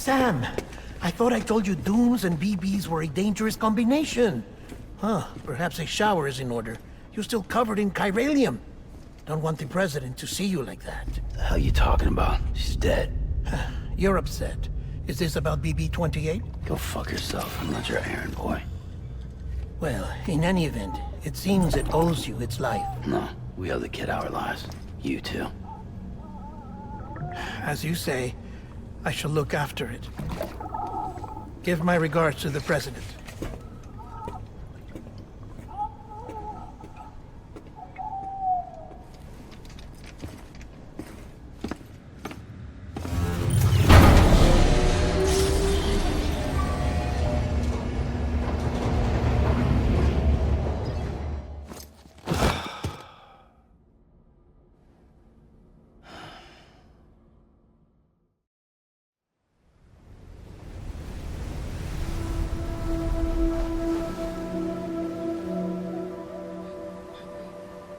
Sam, I thought I told you dooms and BBs were a dangerous combination. Huh, perhaps a shower is in order. You're still covered in chiralium. Don't want the president to see you like that. The hell you talking about? She's dead. You're upset. Is this about BB-28? Go fuck yourself. I'm not your errand boy. Well, in any event, it seems it owes you its life. No, we owe the kid our lives. You too. As you say, I shall look after it. Give my regards to the president.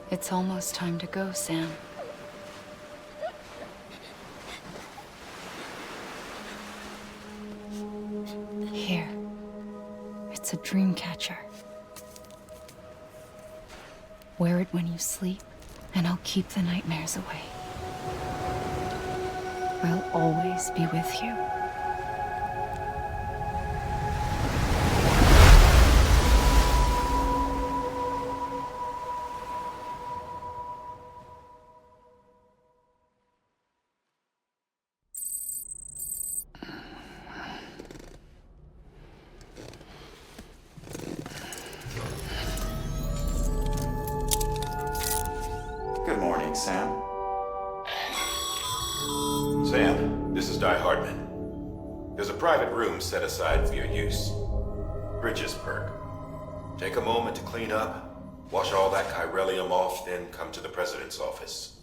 It's almost time to go, Sam. Here. It's a dream catcher. Wear it when you sleep, and I'll keep the nightmares away. I'll always be with you. Good morning, Sam. Sam, this is Di Hardman. There's a private room set aside for your use. Bridges perk. Take a moment to clean up, wash all that chiralium off, then come to the president's office.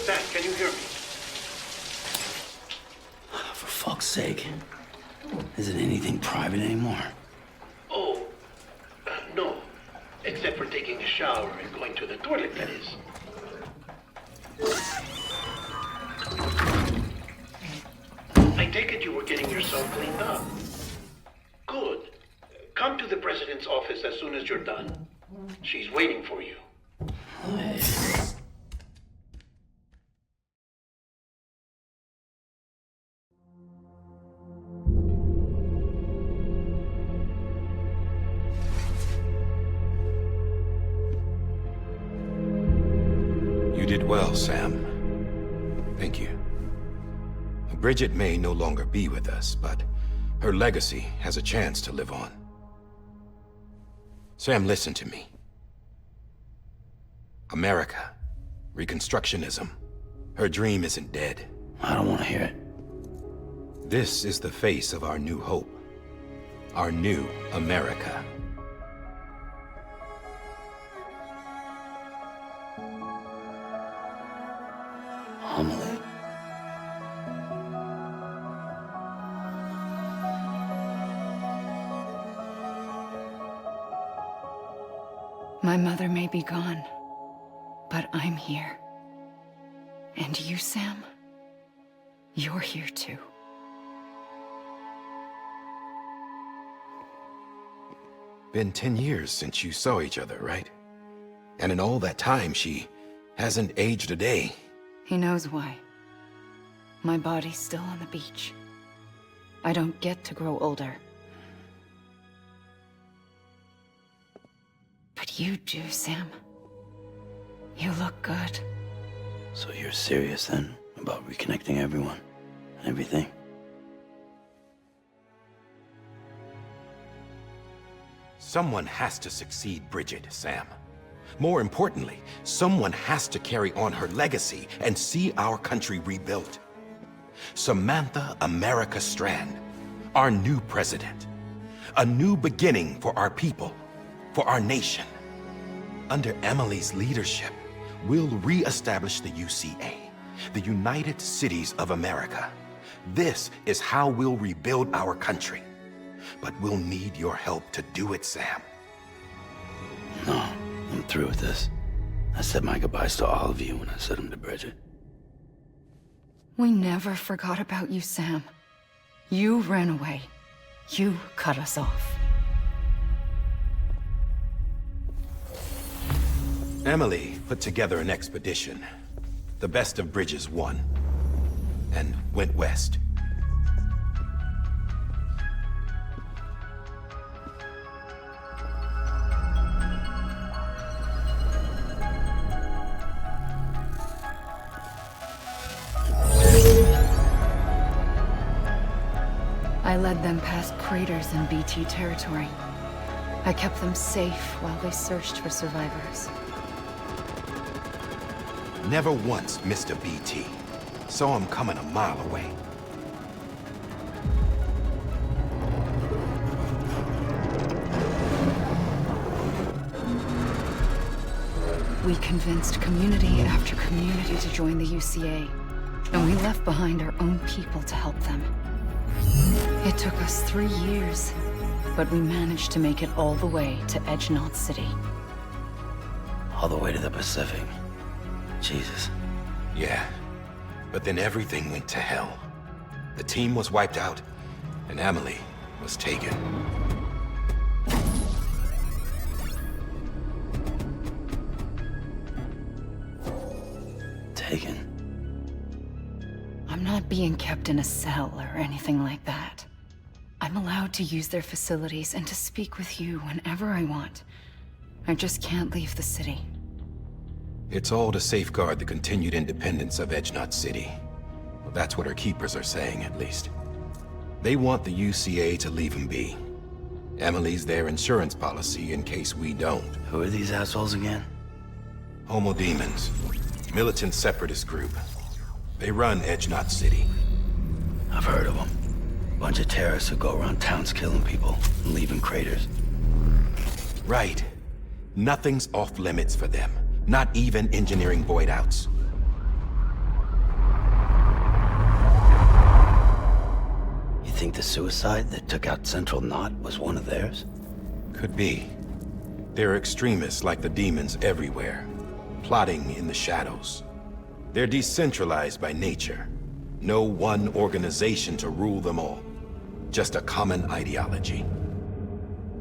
Sam, can you hear me? For fuck's sake. Isn't anything private anymore? Oh, no. Except for taking a shower and going to the toilet, that is. I take it you were getting yourself cleaned up. Good. Come to the president's office as soon as you're done. She's waiting for you. You did well, Sam. Thank you. Bridget may no longer be with us, but her legacy has a chance to live on. Sam, listen to me. America, Reconstructionism, her dream isn't dead. I don't want to hear it. This is the face of our new hope. Our new America. Homily. My mother may be gone, but I'm here. And you, Sam, you're here too. Been 10 years since you saw each other, right? And in all that time, she hasn't aged a day. He knows why. My body's still on the beach. I don't get to grow older. But you do, Sam. You look good. So you're serious then about reconnecting everyone and everything? Someone has to succeed Bridget, Sam. More importantly, someone has to carry on her legacy and see our country rebuilt. Samantha America Strand, our new president. A new beginning for our people, for our nation. Under Emily's leadership, we'll re-establish the UCA, the United Cities of America. This is how we'll rebuild our country. But we'll need your help to do it, Sam. No, I'm through with this. I said my goodbyes to all of you when I said them to Bridget. We never forgot about you, Sam. You ran away. You cut us off. Emily put together an expedition. The best of Bridges won. And went west. I led them past craters in BT territory. I kept them safe while they searched for survivors. Never once missed a BT. Saw him coming a mile away. We convinced community after community to join the UCA, and we left behind our own people to help them. It took us 3 years, but we managed to make it all the way to Edge-Knot City. All the way to the Pacific. Jesus. Yeah. But then everything went to hell. The team was wiped out, and Emily was taken. Taken? I'm not being kept in a cell or anything like that. I'm allowed to use their facilities and to speak with you whenever I want. I just can't leave the city. It's all to safeguard the continued independence of Edge-Knot City. Well, that's what our keepers are saying, at least. They want the UCA to leave him be. Emily's their insurance policy in case we don't. Who are these assholes again? Homo Demons. Militant separatist group. They run Edge-Knot City. I've heard of them. Bunch of terrorists who go around towns killing people and leaving craters. Right. Nothing's off limits for them. Not even engineering void outs. You think the suicide that took out Central Knot was one of theirs? Could be. There are extremists like the demons everywhere, plotting in the shadows. They're decentralized by nature. No one organization to rule them all. Just a common ideology.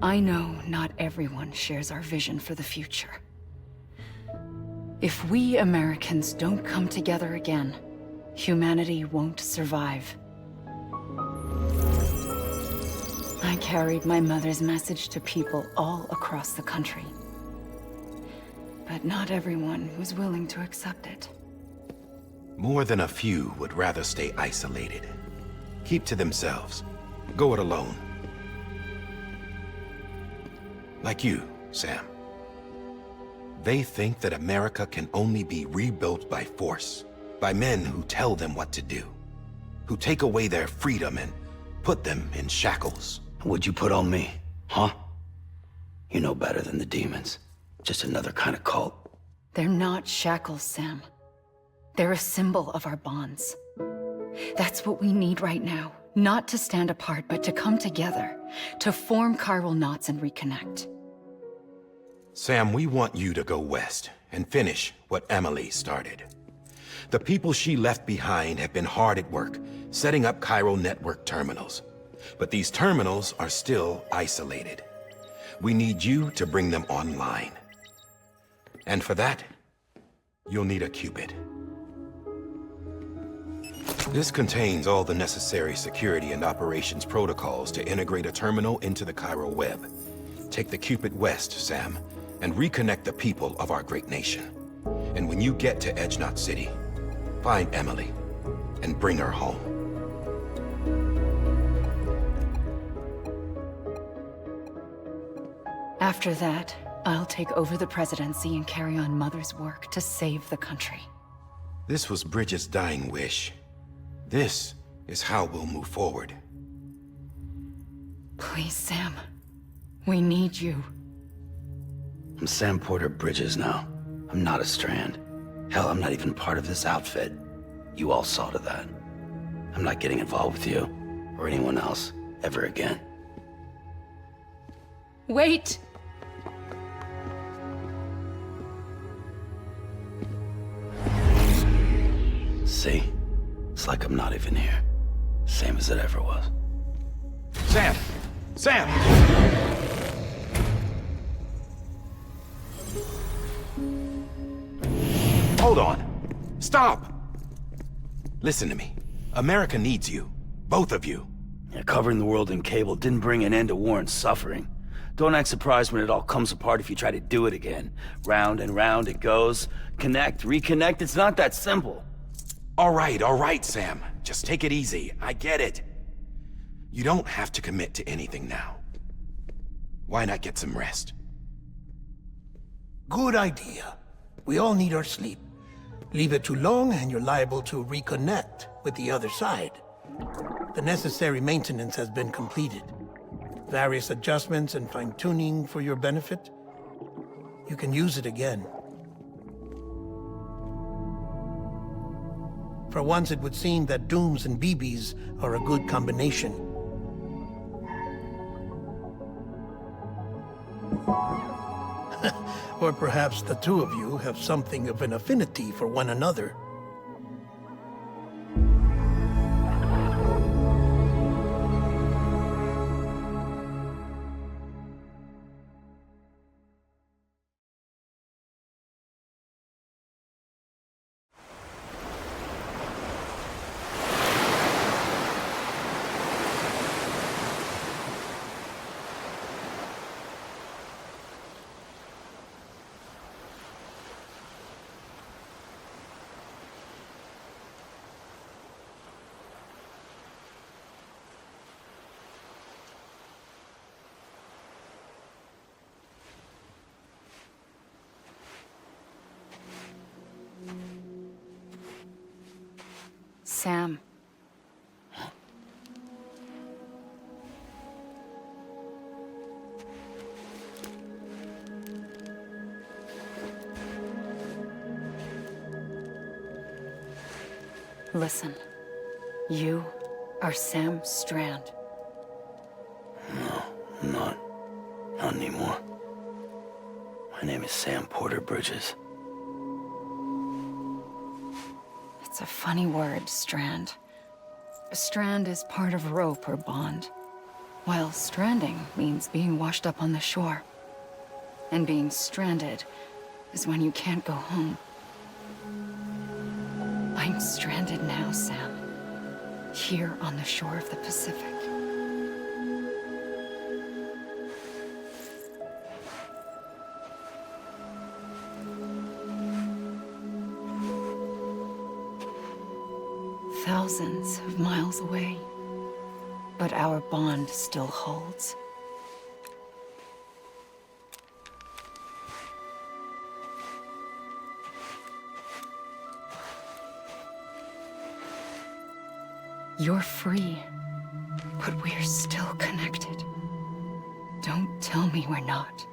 I know not everyone shares our vision for the future. If we Americans don't come together again, humanity won't survive. I carried my mother's message to people all across the country. But not everyone was willing to accept it. More than a few would rather stay isolated. Keep to themselves. Go it alone. Like you, Sam. They think that America can only be rebuilt by force, by men who tell them what to do, who take away their freedom and put them in shackles. What'd you put on me, huh? You know better than the demons. Just another kind of cult. They're not shackles, Sam. They're a symbol of our bonds. That's what we need right now. Not to stand apart, but to come together, to form chiral knots and reconnect. Sam, we want you to go west and finish what Emily started. The people she left behind have been hard at work, setting up chiral network terminals. But these terminals are still isolated. We need you to bring them online. And for that, you'll need a Cupid. This contains all the necessary security and operations protocols to integrate a terminal into the chiral web. Take the Cupid west, Sam, and reconnect the people of our great nation. And when you get to Edge-Knot City, find Emily and bring her home. After that, I'll take over the presidency and carry on Mother's work to save the country. This was Bridget's dying wish. This is how we'll move forward. Please, Sam. We need you. I'm Sam Porter Bridges now. I'm not a Strand. Hell, I'm not even part of this outfit. You all saw to that. I'm not getting involved with you, or anyone else, ever again. Wait! See? It's like I'm not even here. Same as it ever was. Sam! Sam! Hold on. Stop! Listen to me. America needs you. Both of you. Yeah, covering the world in cable didn't bring an end to war and suffering. Don't act surprised when it all comes apart if you try to do it again. Round and round it goes. Connect, reconnect, it's not that simple. All right, Sam. Just take it easy. I get it. You don't have to commit to anything now. Why not get some rest? Good idea. We all need our sleep. Leave it too long and you're liable to reconnect with the other side. The necessary maintenance has been completed. Various adjustments and fine-tuning for your benefit. You can use it again. For once, it would seem that Dooms and BBs are a good combination. Or perhaps the two of you have something of an affinity for one another. Sam. Listen. You are Sam Strand. No, I'm not. Not anymore. My name is Sam Porter Bridges. It's a funny word, Strand. A strand is part of rope or bond, while stranding means being washed up on the shore. And being stranded is when you can't go home. I'm stranded now, Sam. Here on the shore of the Pacific. Thousands of miles away, but our bond still holds. You're free, but we're still connected. Don't tell me we're not.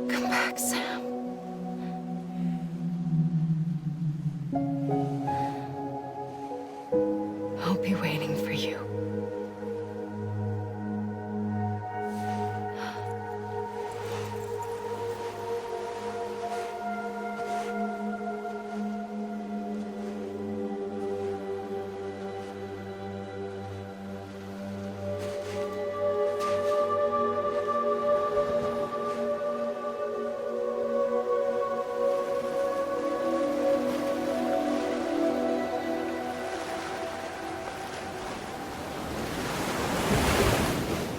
Come back, Sam. I'll be waiting for you.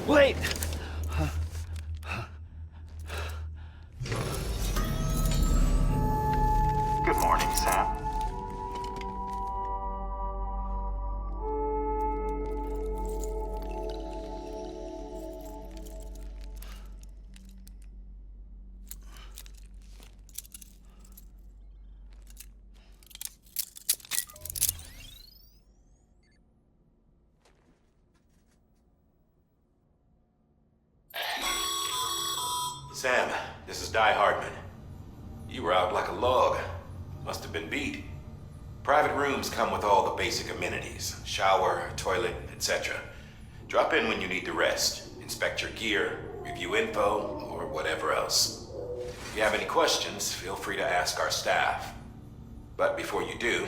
Wait! Good morning, Sam. Sam, this is Di Hardman. You were out like a log. Must have been beat. Private rooms come with all the basic amenities. Shower, toilet, etc. Drop in when you need to rest. Inspect your gear, review info, or whatever else. If you have any questions, feel free to ask our staff. But before you do,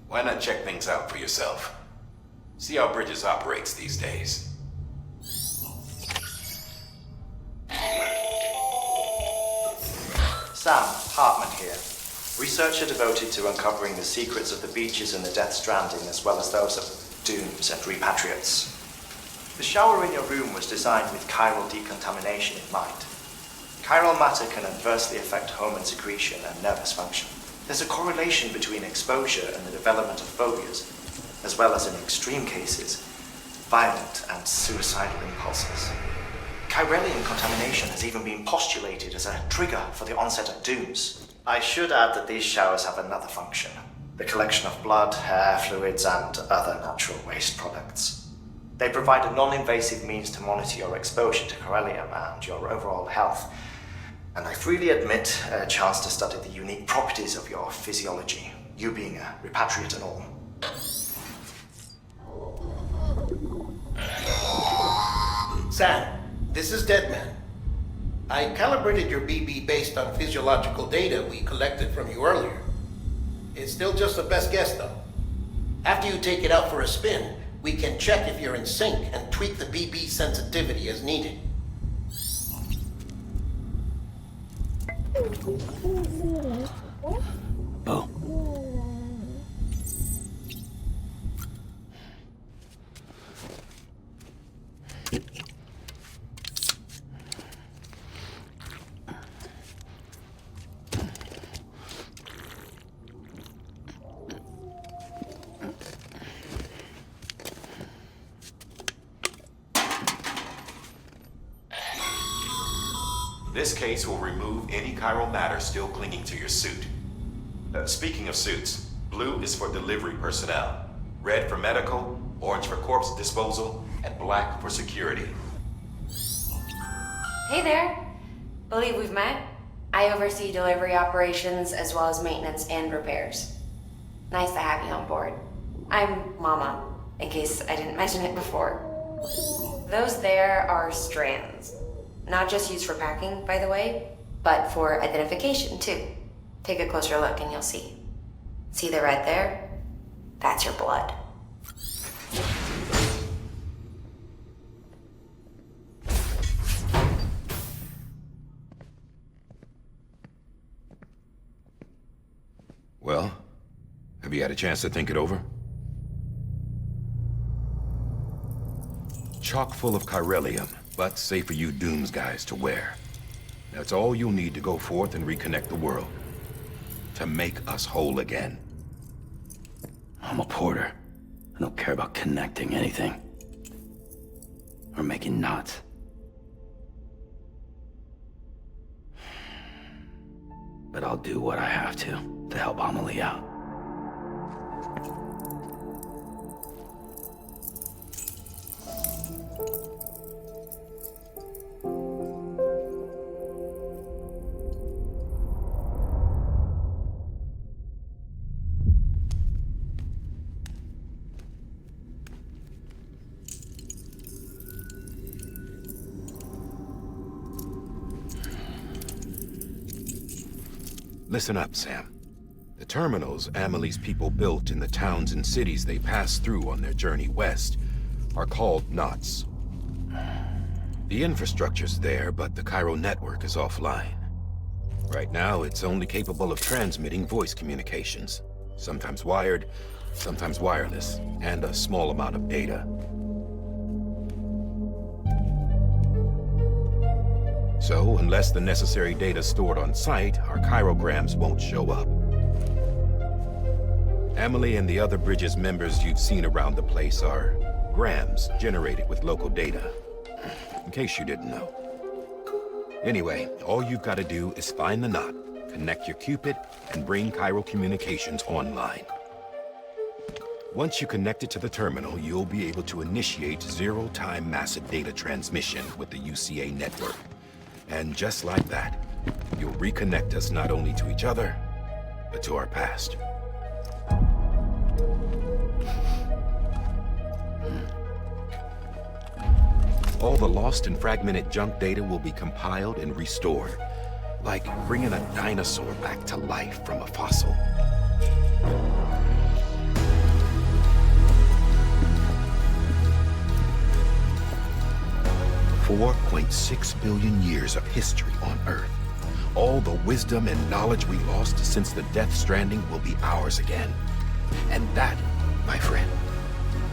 why not check things out for yourself? See how Bridges operates these days. Sam, Hartman here. Researcher devoted to uncovering the secrets of the beaches in the Death Stranding, as well as those of dooms and repatriates. The shower in your room was designed with chiral decontamination in mind. Chiral matter can adversely affect hormone secretion and nervous function. There's a correlation between exposure and the development of phobias, as well as in extreme cases, violent and suicidal impulses. Chiralium contamination has even been postulated as a trigger for the onset of dooms. I should add that these showers have another function: the collection of blood, hair, fluids, and other natural waste products. They provide a non-invasive means to monitor your exposure to chiralium and your overall health, and I freely admit a chance to study the unique properties of your physiology, you being a repatriate and all. Sam, this is Deadman. I calibrated your BB based on physiological data we collected from you earlier. It's still just a best guess, though. After you take it out for a spin, we can check if you're in sync and tweak the BB sensitivity as needed. Oh. This case will remove any chiral matter still clinging to your suit. Speaking of suits, blue is for delivery personnel, red for medical, orange for corpse disposal, and black for security. Hey there. Believe we've met. I oversee delivery operations as well as maintenance and repairs. Nice to have you on board. I'm Mama, in case I didn't mention it before. Those there are strands. Not just used for packing, by the way, but for identification too. Take a closer look and you'll see. See the red there? That's your blood. Well, have you had a chance to think it over? Chock full of chiralium, but safe for you Dooms guys to wear. That's all you'll need to go forth and reconnect the world. To make us whole again. I'm a porter. I don't care about connecting anything. Or making knots. But I'll do what I have to help Amelie out. Listen up, Sam. The terminals Amelie's people built in the towns and cities they passed through on their journey west are called knots. The infrastructure's there, but the chiral network is offline. Right now, it's only capable of transmitting voice communications, sometimes wired, sometimes wireless, and a small amount of data. So, unless the necessary data stored on site, our chirograms won't show up. Amelie and the other Bridges members you've seen around the place are grams generated with local data. In case you didn't know. Anyway, all you've got to do is find the knot, connect your Cupid, and bring chiral communications online. Once you connect it to the terminal, you'll be able to initiate zero-time massive data transmission with the UCA network. And just like that, you'll reconnect us not only to each other, but to our past. All the lost and fragmented junk data will be compiled and restored, like bringing a dinosaur back to life from a fossil. 4.6 billion years of history on Earth. All the wisdom and knowledge we lost since the Death Stranding will be ours again. And that, my friend,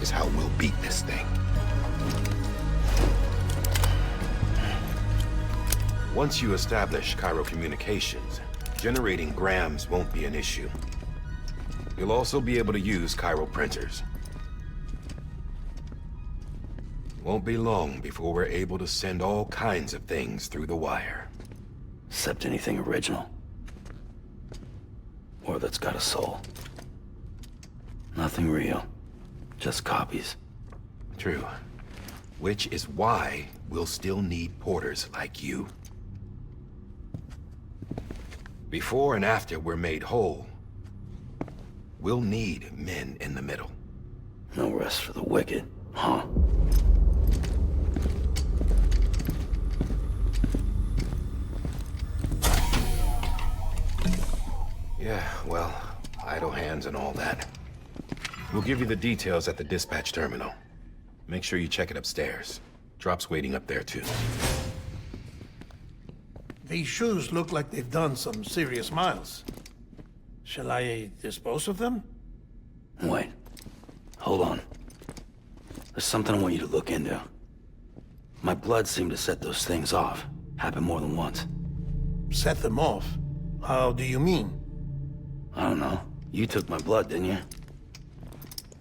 is how we'll beat this thing. Once you establish Cairo communications, generating grams won't be an issue. You'll also be able to use Cairo printers. Won't be long before we're able to send all kinds of things through the wire. Except anything original. Or that's got a soul. Nothing real. Just copies. True. Which is why we'll still need porters like you. Before and after we're made whole, we'll need men in the middle. No rest for the wicked, huh? Yeah, well, idle hands and all that. We'll give you the details at the dispatch terminal. Make sure you check it upstairs. Drop's waiting up there too. These shoes look like they've done some serious miles. Shall I dispose of them? Wait. Hold on. There's something I want you to look into. My blood seemed to set those things off. Happened more than once. Set them off? How do you mean? I don't know. You took my blood, didn't you?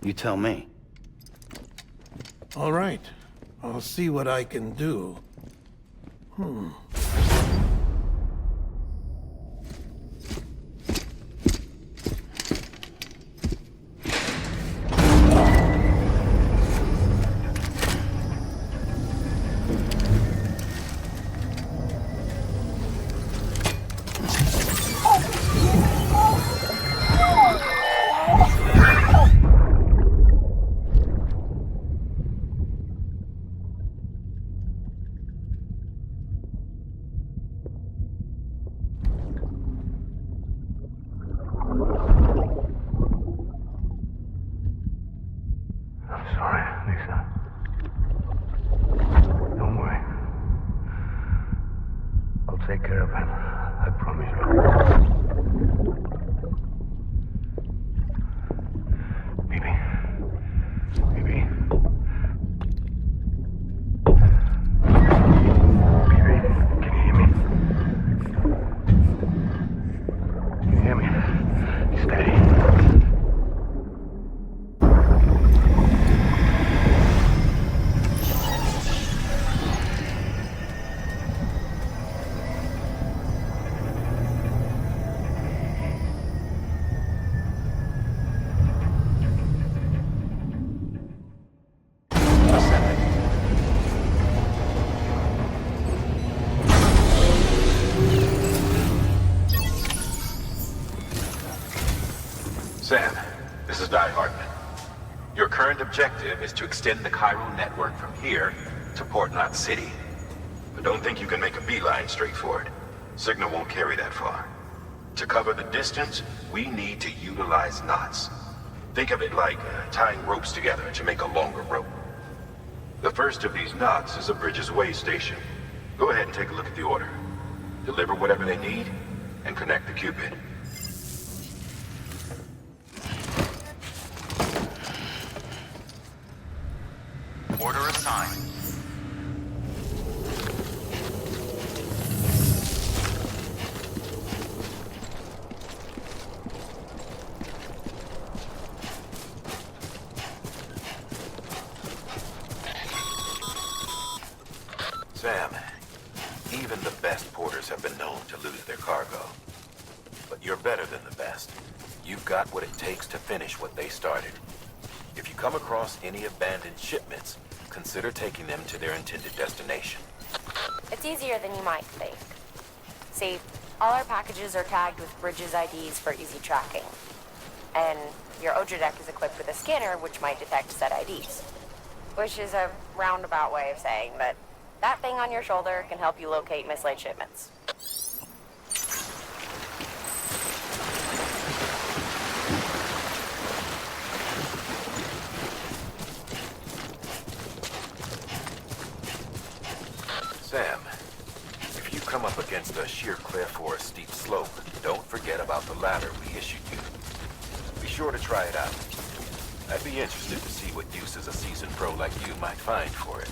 You tell me. All right. I'll see what I can do. Take care of him. I promise you. Baby. Baby. Baby, can you hear me? Can you hear me? Steady. Sam, this is Di Hartman. Your current objective is to extend the Cairo network from here to Port Knot City. But don't think you can make a beeline straight for it. Signal won't carry that far. To cover the distance, we need to utilize knots. Think of it like tying ropes together to make a longer rope. The first of these knots is a Bridges Way station. Go ahead and take a look at the order. Deliver whatever they need, and connect the Cupid. Order assigned. Sam, even the best porters have been known to lose their cargo. But you're better than the best. You've got what it takes to finish what they started. If you come across any abandoned shipments, consider taking them to their intended destination. It's It's easier than you might think. See, all our packages are tagged with Bridges IDs for easy tracking. And your Odra deck is equipped with a scanner which might detect said IDs. Which is a roundabout way of saying that that thing on your shoulder can help you locate mislaid shipments. Sam, if you come up against a sheer cliff or a steep slope, don't forget about the ladder we issued you. Be sure to try it out. I'd be interested to see what uses a seasoned pro like you might find for it.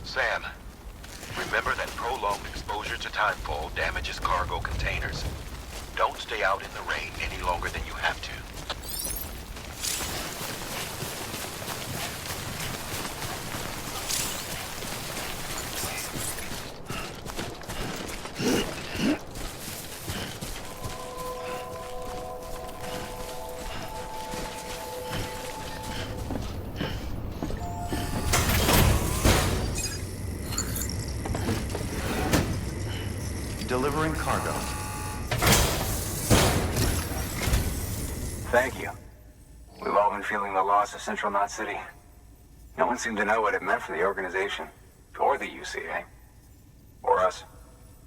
Sam, remember that prolonged exposure to timefall damages cargo containers. Don't stay out in the rain any longer than you have to. Delivering cargo. Thank you. We've all been feeling the loss of Central Knot City. No one seemed to know what it meant for the organization, or the UCA, or us.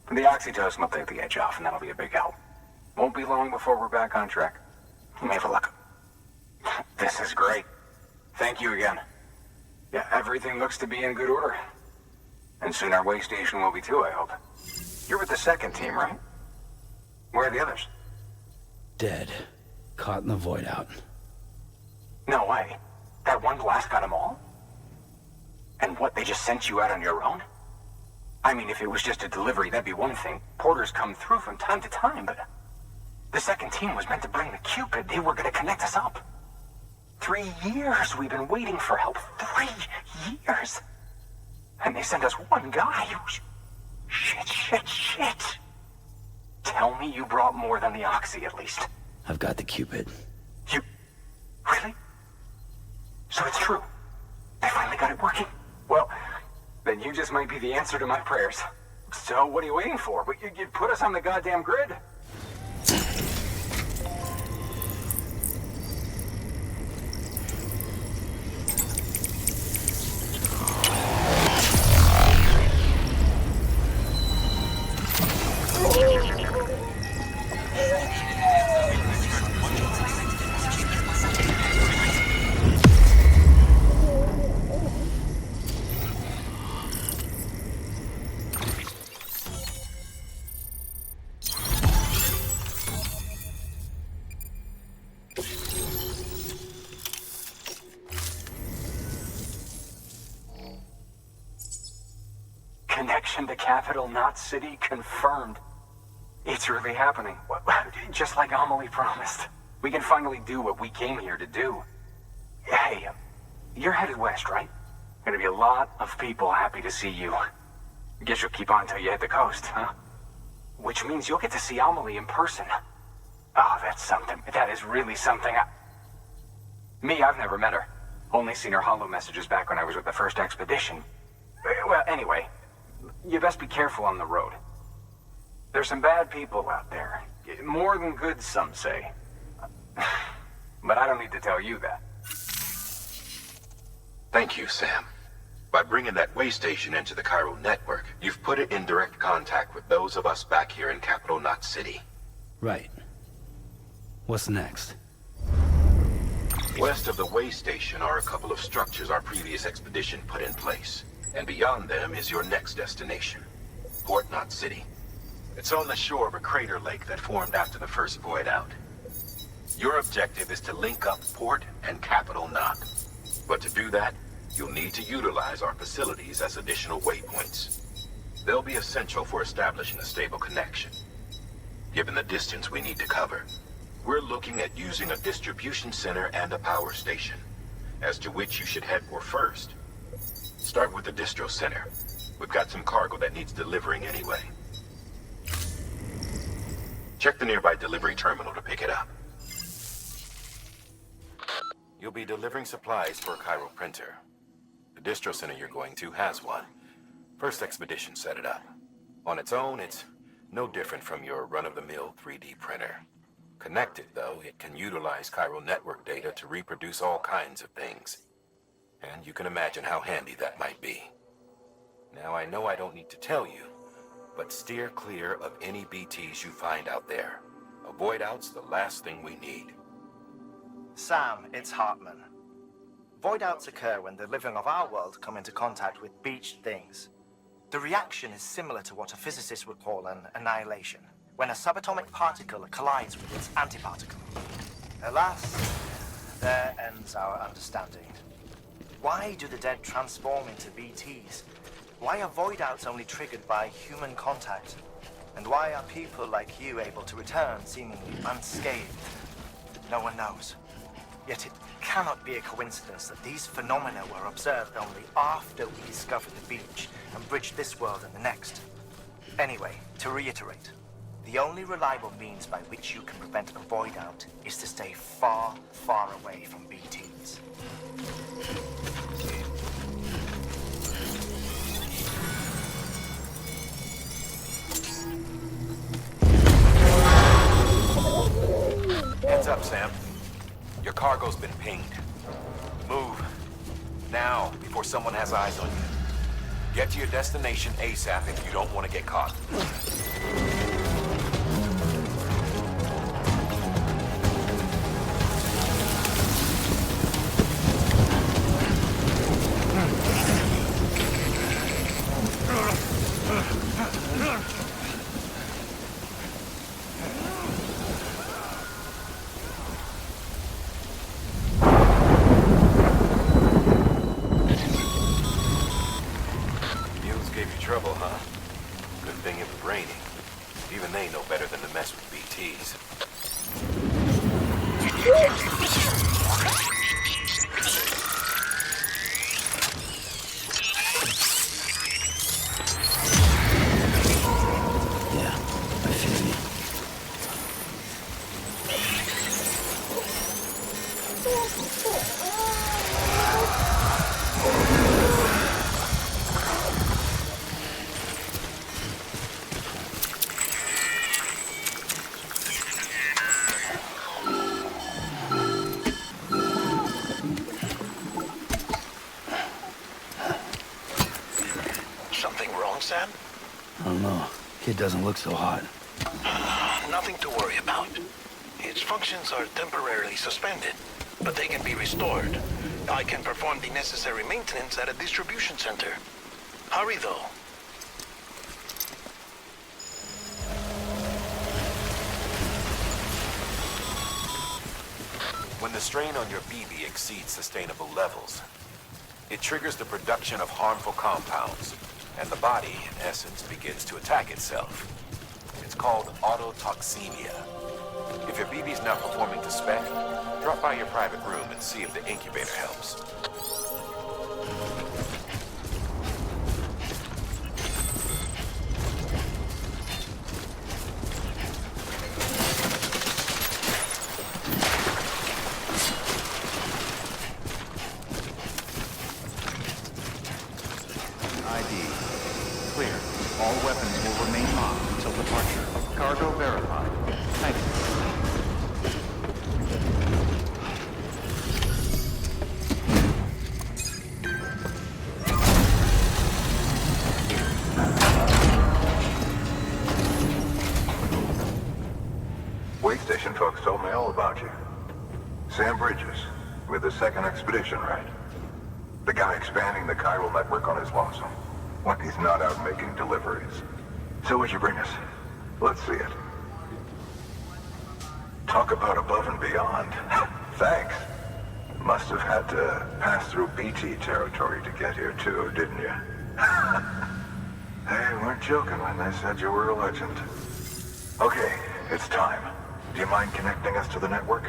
The oxytocin will take the edge off, and that'll be a big help. Won't be long before we're back on track. You may have a look. This is great. Thank you again. Yeah, everything looks to be in good order. And soon our way station will be too, I hope. You're with the second team, right? Where are the others? Dead. Caught in the void out. No way. That one blast got them all? And what, they just sent you out on your own? I mean, if it was just a delivery, that'd be one thing. Porters come through from time to time, but... The second team was meant to bring the Cupid. They were gonna connect us up. 3 years we've been waiting for help. 3 years! And they sent us one guy. Shit. Tell me you brought more than the Oxy, at least. I've got the Cupid. You... Really? So it's true. They finally got it working. Well, then you just might be the answer to my prayers. So what are you waiting for? You put us on the goddamn grid. Connection to Capital Knot City confirmed. It's really happening. Just like Amelie promised. We can finally do what we came here to do. Hey, you're headed west, right? Gonna be a lot of people happy to see you. Guess you'll keep on till you hit the coast, huh? Which means you'll get to see Amelie in person. Oh, that's something. That is really something. I've never met her. Only seen her holo messages back when I was with the first expedition. Well, anyway, you best be careful on the road. There's some bad people out there. More than good, some say. But I don't need to tell you that. Thank you, Sam. By bringing that way station into the Cairo network, you've put it in direct contact with those of us back here in Capital Knot City. Right. What's next? West of the way station are a couple of structures our previous expedition put in place. And beyond them is your next destination, Port Knot City. It's on the shore of a crater lake that formed after the first void out. Your objective is to link up Port and Capital Knot. But to do that, you'll need to utilize our facilities as additional waypoints. They'll be essential for establishing a stable connection. Given the distance we need to cover, we're looking at using a distribution center and a power station, as to which you should head for first. Start with the distro center. We've got some cargo that needs delivering anyway. Check the nearby delivery terminal to pick it up. You'll be delivering supplies for a chiral printer. The distro center you're going to has one. First expedition set it up. On its own, it's no different from your run-of-the-mill 3D printer. Connected, though, it can utilize chiral network data to reproduce all kinds of things. And you can imagine how handy that might be. Now, I know I don't need to tell you, but steer clear of any BTs you find out there. A void out's the last thing we need. Sam, it's Hartman. Void outs occur when the living of our world come into contact with beached things. The reaction is similar to what a physicist would call an annihilation, when a subatomic particle collides with its antiparticle. Alas, there ends our understanding. Why do the dead transform into BTs? Why are void outs only triggered by human contact? And why are people like you able to return seemingly unscathed? No one knows. Yet it cannot be a coincidence that these phenomena were observed only after we discovered the beach and bridged this world and the next. Anyway, to reiterate, the only reliable means by which you can prevent a void out is to stay far, far away from BTs. Heads up, Sam. Your cargo's been pinged. Move. Now, before someone has eyes on you. Get to your destination ASAP if you don't want to get caught. Trouble, huh? Good thing it was raining. Even they know better than to mess with BTs. Yeah, I feel you. Something wrong, Sam? I don't know. Kid doesn't look so hot. Nothing to worry about. Its functions are temporarily suspended, but they can be restored. I can perform the necessary maintenance at a distribution center. Hurry, though. When the strain on your BB exceeds sustainable levels, it triggers the production of harmful compounds, and the body, in essence, begins to attack itself. It's called autotoxemia. If your BB's not performing to spec, drop by your private room and see if the incubator helps. ID. Clear. All weapons will remain locked until departure. Cargo verified. Thank you. Wait station folks told me all about you. Sam Bridges, with the second expedition, right? The guy expanding the chiral network on his lonesome, when he's not out making deliveries. So what'd you bring us? Let's see it. Talk about above and beyond. Thanks. Must have had to pass through BT territory to get here too, didn't you? They weren't joking when they said you were a legend. Okay, it's time. Do you mind connecting us to the network?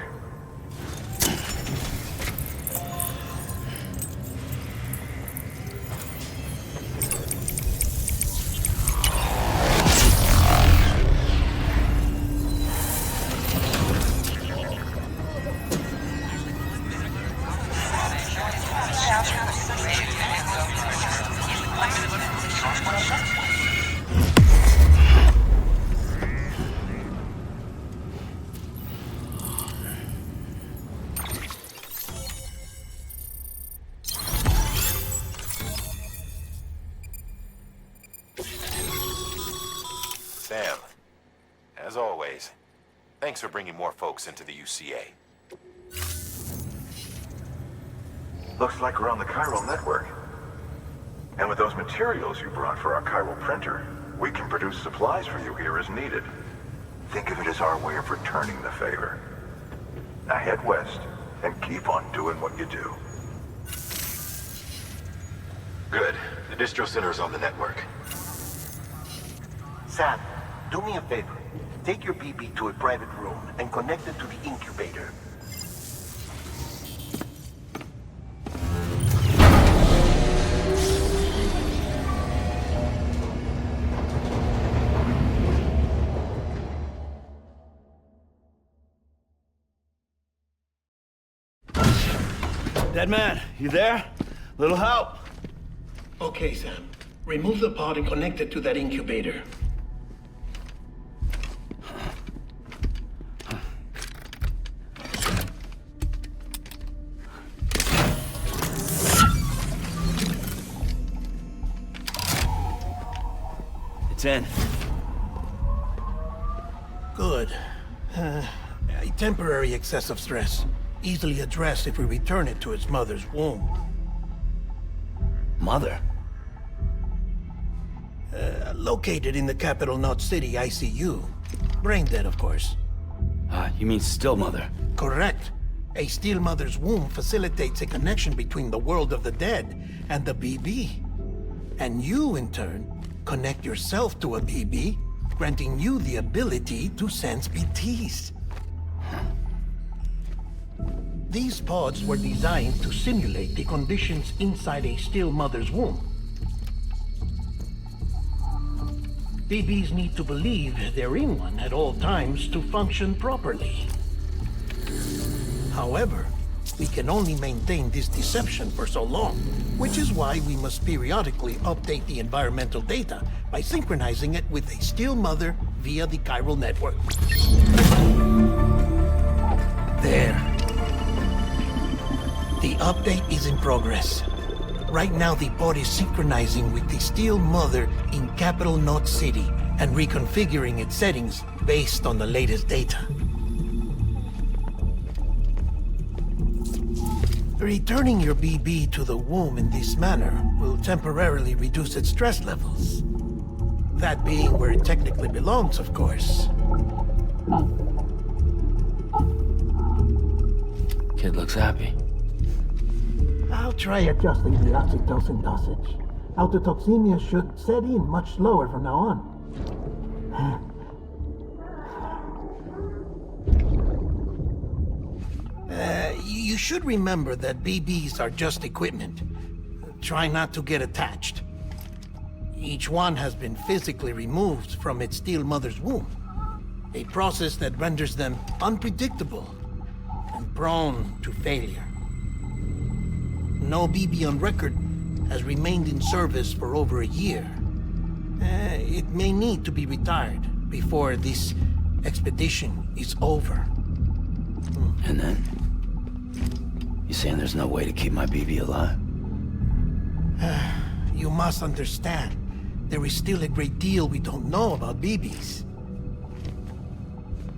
Thanks for bringing more folks into the UCA. Looks like we're on the chiral network. And with those materials you brought for our chiral printer, we can produce supplies for you here as needed. Think of it as our way of returning the favor. Now head west and keep on doing what you do. Good. The distro center is on the network. Sam, do me a favor. Take your BB to a private room and connect it to the incubator. Dead man, you there? Little help? Okay, Sam. Remove the pod and connect it to that incubator. It's in. Good. A temporary excessive stress. Easily addressed if we return it to its mother's womb. Mother? Located in the capital Knot City ICU. Brain dead, of course. You mean still mother? Correct. A still mother's womb facilitates a connection between the world of the dead and the BB. And you, in turn, connect yourself to a BB, granting you the ability to sense BTs. These pods were designed to simulate the conditions inside a still mother's womb. BBs need to believe they're in one at all times to function properly. However, we can only maintain this deception for so long, which is why we must periodically update the environmental data by synchronizing it with a still mother via the chiral network. There. The update is in progress. Right now, the pod is synchronizing with the still mother in capital Knot City and reconfiguring its settings based on the latest data. Returning your BB to the womb in this manner will temporarily reduce its stress levels. That being where it technically belongs, of course. Kid looks happy. I'll try adjusting the oxytocin dosage. Autotoxemia should set in much slower from now on. You should remember that BBs are just equipment. Try not to get attached. Each one has been physically removed from its still mother's womb. A process that renders them unpredictable and prone to failure. No BB on record has remained in service for over a year. It may need to be retired before this expedition is over. And then? You saying there's no way to keep my BB alive? You must understand, there is still a great deal we don't know about BBs.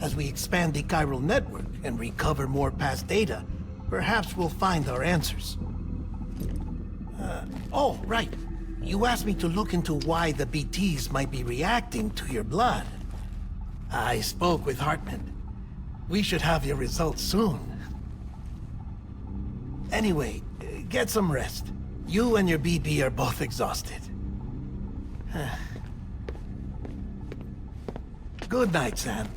As we expand the chiral network and recover more past data, perhaps we'll find our answers. Oh, right. You asked me to look into why the BTs might be reacting to your blood. I spoke with Hartman. We should have your results soon. Anyway, get some rest. You and your BB are both exhausted. Good night, Sam.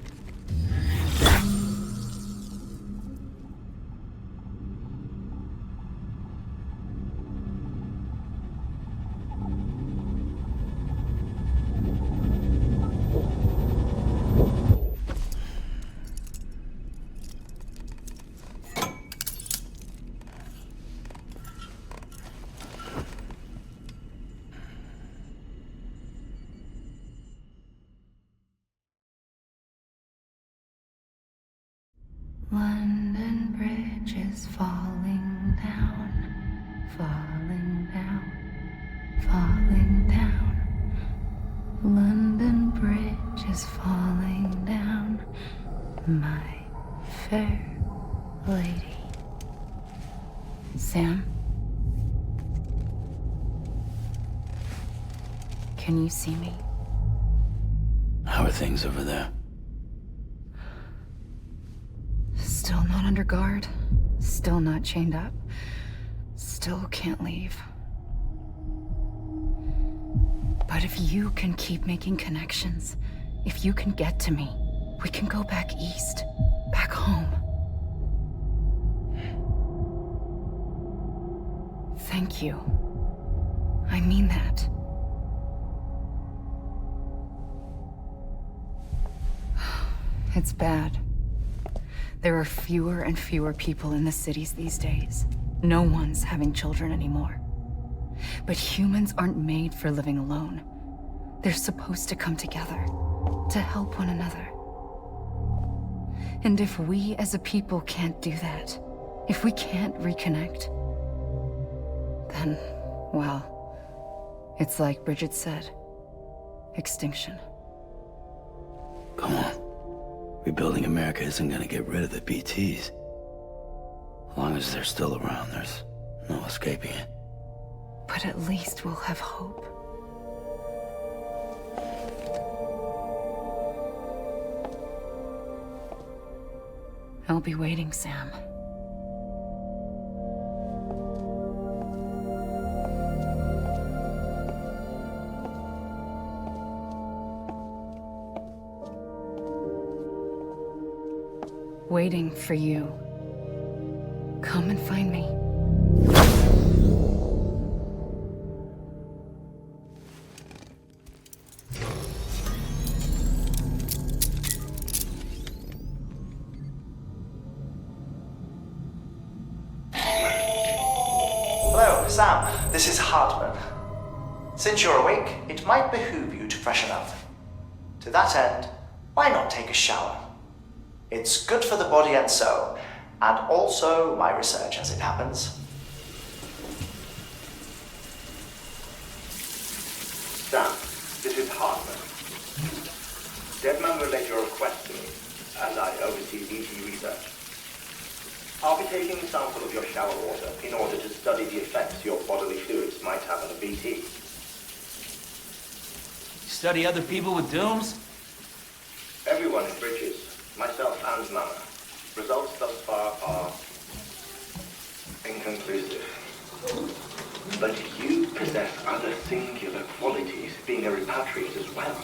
London Bridge is falling down, falling down, falling down. London Bridge is falling down. My fair lady. Sam? Can you see me? How are things over there? Still not under guard. Still not chained up. Still can't leave. But if you can keep making connections, if you can get to me, we can go back east. Back home. Thank you. I mean that. It's bad. There are fewer and fewer people in the cities these days. No one's having children anymore. But humans aren't made for living alone. They're supposed to come together, to help one another. And if we as a people can't do that, if we can't reconnect, then, well, it's like Bridget said, extinction. Come on. Rebuilding America isn't gonna get rid of the BTs. As long as they're still around, there's no escaping it. But at least we'll have hope. I'll be waiting, Sam. Waiting for you. Come and find me. Hello, Sam. This is Hartman. Since you're awake, it might behoove you to freshen up. To that end, why not take a shower? It's good for the body and soul, and also my research as it happens. Sam, this is Hartman. Deadman relayed your request to me, as I oversee BT research. I'll be taking a sample of your shower water in order to study the effects your bodily fluids might have on a BT. You study other people with dooms? Everyone in Bridges, myself and Mama. Results thus far are inconclusive. But you possess other singular qualities, being a repatriate as well.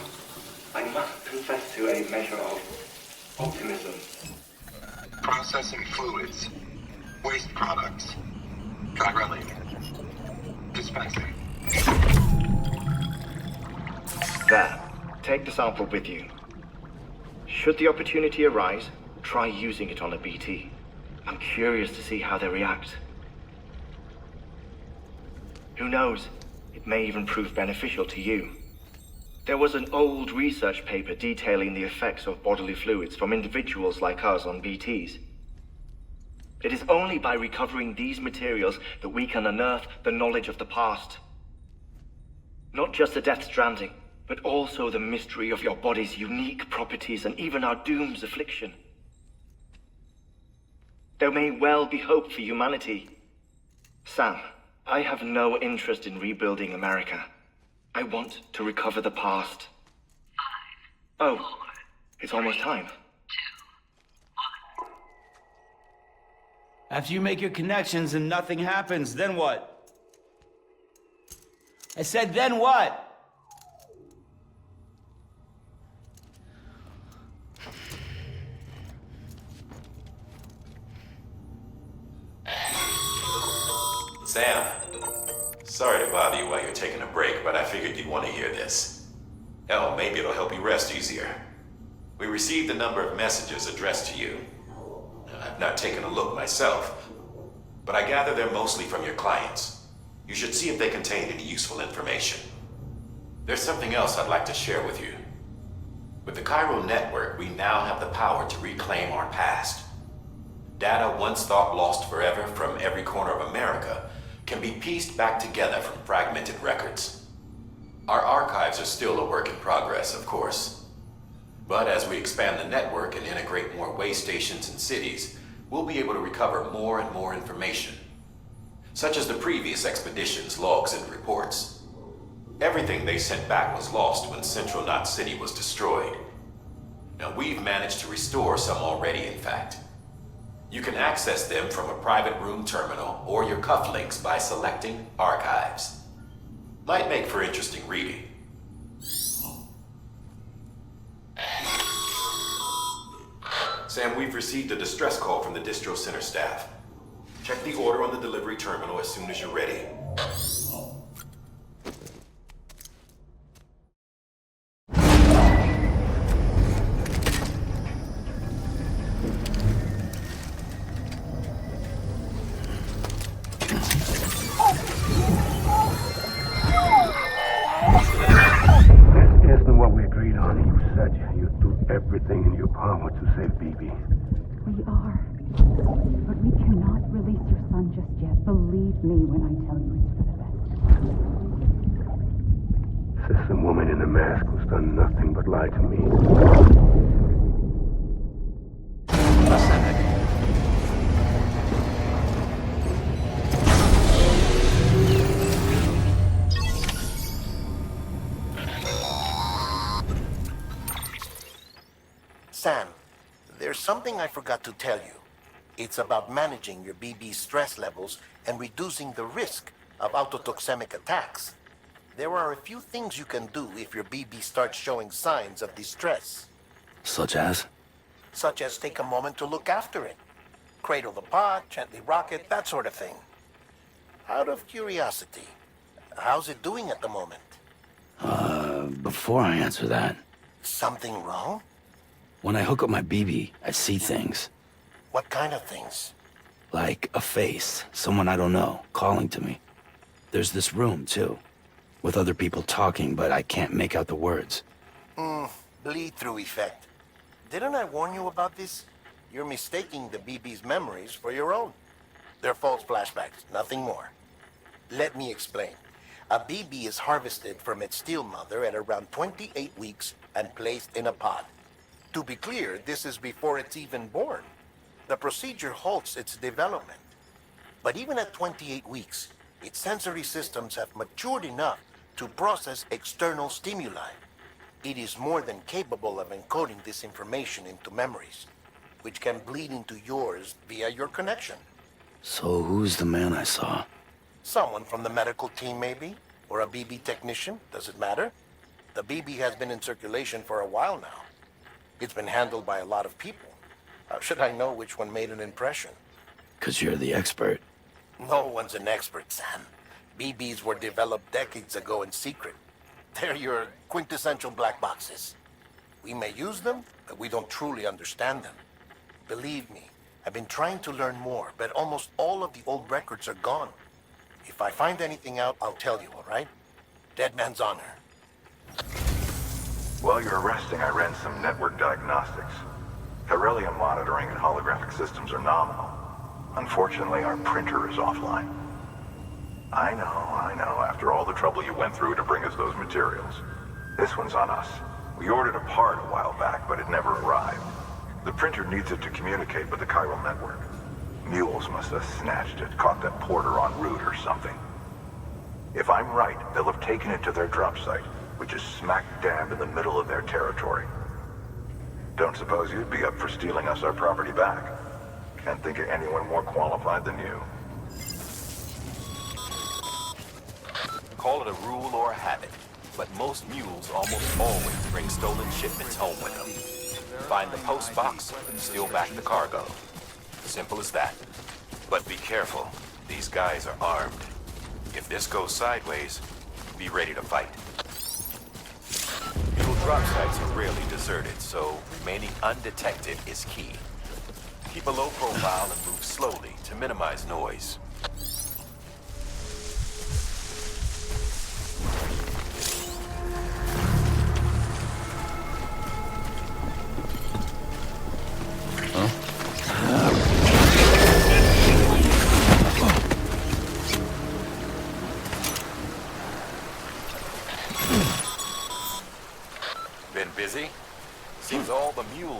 I must confess to a measure of optimism. Processing fluids. Waste products. Chiralic. Dispensing. There. Take the sample with you. Should the opportunity arise, try using it on a BT. I'm curious to see how they react. Who knows? It may even prove beneficial to you. There was an old research paper detailing the effects of bodily fluids from individuals like us on BTs. It is only by recovering these materials that we can unearth the knowledge of the past. Not just the Death Stranding, but also the mystery of your body's unique properties and even our doom's affliction. There may well be hope for humanity. Sam, I have no interest in rebuilding America. I want to recover the past. 5, 4, oh, it's almost time. 2, 1. After you make your connections and nothing happens, then what? I said, then what? Sam, sorry to bother you while you're taking a break, but I figured you'd want to hear this. Hell, maybe it'll help you rest easier. We received a number of messages addressed to you. I've not taken a look myself, but I gather they're mostly from your clients. You should see if they contain any useful information. There's something else I'd like to share with you. With the Chiral network, we now have the power to reclaim our past. Data once thought lost forever from every corner of America can be pieced back together from fragmented records. Our archives are still a work in progress, of course. But as we expand the network and integrate more way stations and cities, we'll be able to recover more and more information, such as the previous expedition's logs and reports. Everything they sent back was lost when Central Knot City was destroyed. Now we've managed to restore some already, in fact. You can access them from a private room terminal or your cufflinks by selecting Archives. Might make for interesting reading. Sam, we've received a distress call from the distro center staff. Check the order on the delivery terminal as soon as you're ready. Isn't what we agreed on. You said you'd do everything in your power to save BB. We are. But we cannot release your son just yet. Believe me when I tell you it's for the best. Says some woman in a mask who's done nothing but lie to me. Sam, there's something I forgot to tell you. It's about managing your BB stress levels and reducing the risk of autotoxemic attacks. There are a few things you can do if your BB starts showing signs of distress. Such as? Such as take a moment to look after it. Cradle the pot, gently rock it, that sort of thing. Out of curiosity, how's it doing at the moment? Before I answer that, Something wrong? when I hook up my BB, I see things. What kind of things? Like a face, someone I don't know, calling to me. There's this room, too, with other people talking, but I can't make out the words. Bleed-through effect. Didn't I warn you about this? You're mistaking the BB's memories for your own. They're false flashbacks, nothing more. Let me explain. A BB is harvested from its steel mother at around 28 weeks and placed in a pod. To be clear, this is before it's even born. The procedure halts its development. But even at 28 weeks, its sensory systems have matured enough to process external stimuli. It is more than capable of encoding this information into memories, which can bleed into yours via your connection. So who's the man I saw? Someone from the medical team, maybe? Or a BB technician? Does it matter? The BB has been in circulation for a while now. It's been handled by a lot of people. How should I know which one made an impression? 'Cause you're the expert. No one's an expert, Sam. BBs were developed decades ago in secret. They're your quintessential black boxes. We may use them, but we don't truly understand them. Believe me, I've been trying to learn more, but almost all of the old records are gone. If I find anything out, I'll tell you, all right? Dead man's honor. While you're resting, I ran some network diagnostics. Beryllium monitoring and holographic systems are nominal. Unfortunately, our printer is offline. I know. After all the trouble you went through to bring us those materials. This one's on us. We ordered a part a while back, but it never arrived. The printer needs it to communicate with the chiral network. Mules must have snatched it, caught that porter en route or something. If I'm right, they'll have taken it to their drop site, which is smack dab in the middle of their territory. Don't suppose you'd be up for stealing us our property back? Can't think of anyone more qualified than you. Call it a rule or a habit, but most mules almost always bring stolen shipments home with them. Find the post box, steal back the cargo. Simple as that. But be careful. These guys are armed. If this goes sideways, be ready to fight. Mule drop sites are rarely deserted, so remaining undetected is key. Keep a low profile and move slowly to minimize noise.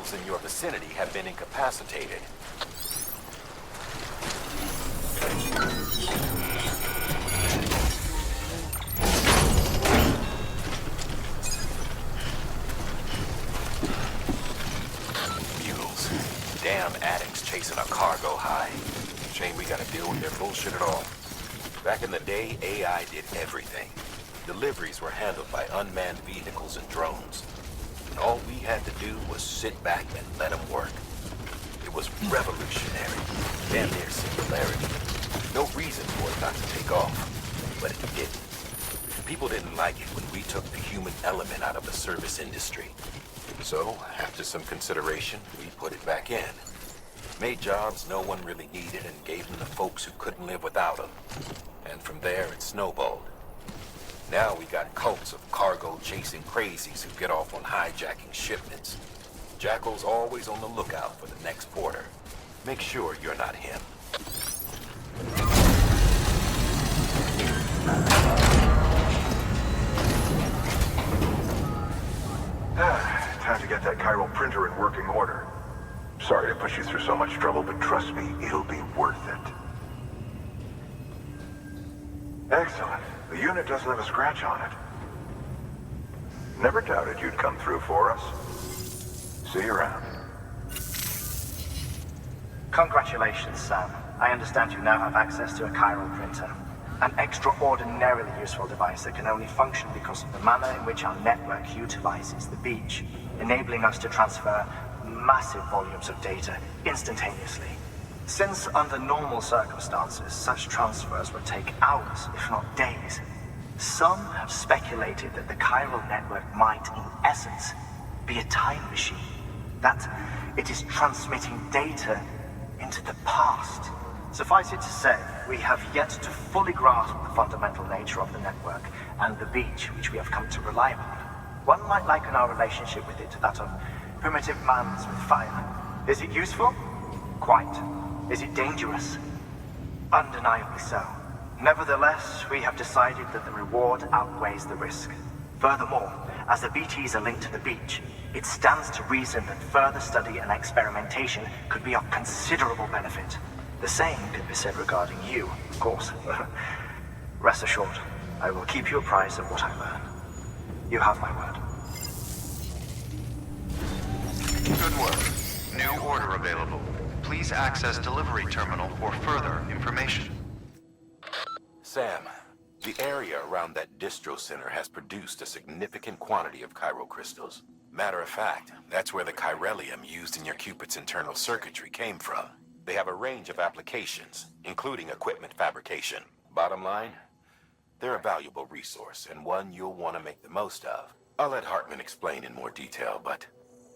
vehicles in your vicinity have been incapacitated. Mules. Damn addicts chasing a cargo high. Shame we gotta deal with their bullshit at all. Back in the day, AI did everything. Deliveries were handled by unmanned vehicles and drones. And all we had to do was sit back and let them work. It was revolutionary, damn near singularity. No reason for it not to take off, but it didn't. People didn't like it when we took the human element out of the service industry. So, after some consideration, we put it back in. Made jobs no one really needed and gave them to folks who couldn't live without them. And from there, it snowballed. Now we got cults of cargo-chasing crazies who get off on hijacking shipments. Jackal's always on the lookout for the next porter. Make sure you're not him. Time to get that chiral printer in working order. Sorry to push you through so much trouble, but trust me, it'll be worth it. Excellent. The unit doesn't have a scratch on it. Never doubted you'd come through for us. See you around. Congratulations, Sam. I understand you now have access to a chiral printer. An extraordinarily useful device that can only function because of the manner in which our network utilizes the beach, enabling us to transfer massive volumes of data instantaneously. Since under normal circumstances, such transfers would take hours, if not days, some have speculated that the chiral network might, in essence, be a time machine. That it is transmitting data into the past. Suffice it to say, we have yet to fully grasp the fundamental nature of the network and the beach which we have come to rely upon. One might liken our relationship with it to that of primitive mans with fire. Is it useful? Quite. Is it dangerous? Undeniably so. Nevertheless, we have decided that the reward outweighs the risk. Furthermore, as the BTs are linked to the beach, it stands to reason that further study and experimentation could be of considerable benefit. The same could be said regarding you, of course. Rest assured, I will keep you apprised of what I learn. You have my word. Good work. New order available. Please access delivery terminal for further information. Sam, the area around that distro center has produced a significant quantity of chiral crystals. Matter of fact, that's where the chiralium used in your Cupid's internal circuitry came from. They have a range of applications, including equipment fabrication. Bottom line, they're a valuable resource and one you'll want to make the most of. I'll let Hartman explain in more detail, but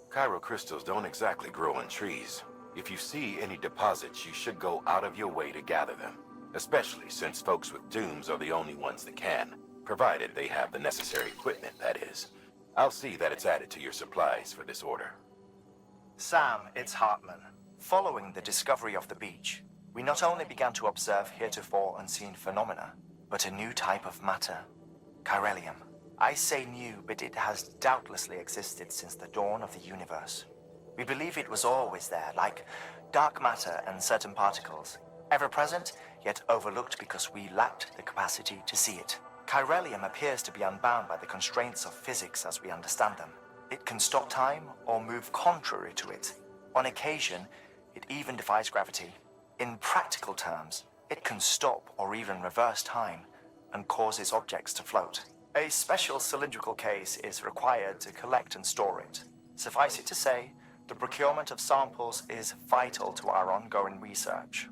chiral crystals don't exactly grow on trees. If you see any deposits, you should go out of your way to gather them, especially since folks with dooms are the only ones that can, provided they have the necessary equipment, that is. I'll see that it's added to your supplies for this order. Sam, it's Hartman. Following the discovery of the beach, we not only began to observe heretofore unseen phenomena, but a new type of matter, chiralium. I say new, but it has doubtlessly existed since the dawn of the universe. We believe it was always there, like dark matter and certain particles, ever present, yet overlooked because we lacked the capacity to see it. Chiralium appears to be unbound by the constraints of physics as we understand them. It can stop time or move contrary to it. On occasion, it even defies gravity. In practical terms, it can stop or even reverse time and causes objects to float. A special cylindrical case is required to collect and store it. Suffice it to say, the procurement of samples is vital to our ongoing research.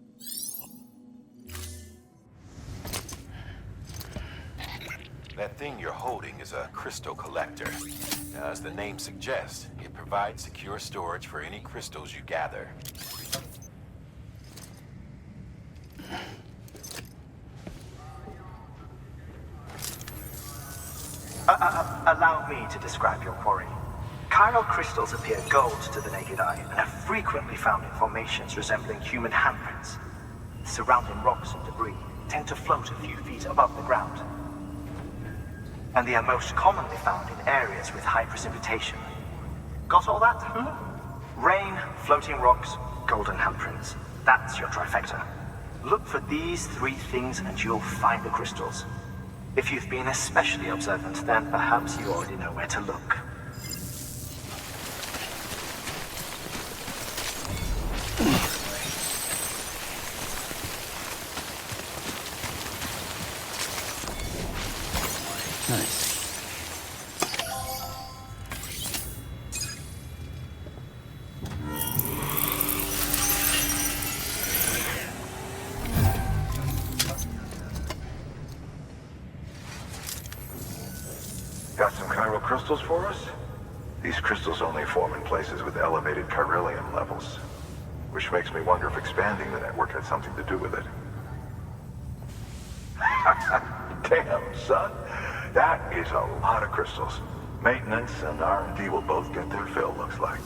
That thing you're holding is a crystal collector. As the name suggests, it provides secure storage for any crystals you gather. Allow me to describe your quarry. Chiral crystals appear gold to the naked eye and are frequently found in formations resembling human handprints. Surrounding rocks and debris tend to float a few feet above the ground. And they are most commonly found in areas with high precipitation. Got all that? Rain, floating rocks, golden handprints. That's your trifecta. Look for these three things and you'll find the crystals. If you've been especially observant, then perhaps you already know where to look. Nice. Got some chiral crystals for us? These crystals only form in places with elevated chiralium levels, which makes me wonder if expanding the network had something to do with it. Damn, son. That is a lot of crystals. Maintenance and R&D will both get their fill, looks like.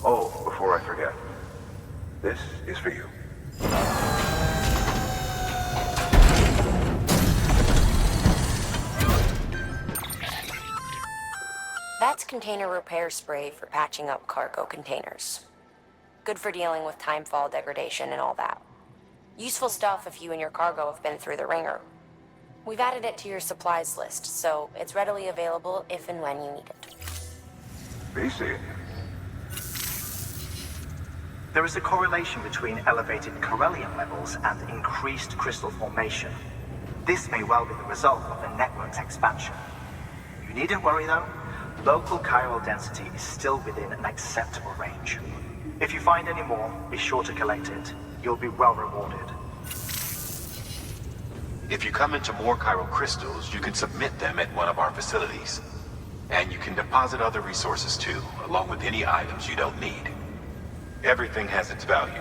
Oh, before I forget. This is for you. That's container repair spray for patching up cargo containers. Good for dealing with timefall degradation and all that. Useful stuff if you and your cargo have been through the ringer. We've added it to your supplies list, so it's readily available if and when you need it. BC. There is a correlation between elevated chiralium levels and increased crystal formation. This may well be the result of the network's expansion. You needn't worry though. Local chiral density is still within an acceptable range. If you find any more, be sure to collect it. You'll be well rewarded. If you come into more chiral crystals, you can submit them at one of our facilities. And you can deposit other resources too, along with any items you don't need. Everything has its value.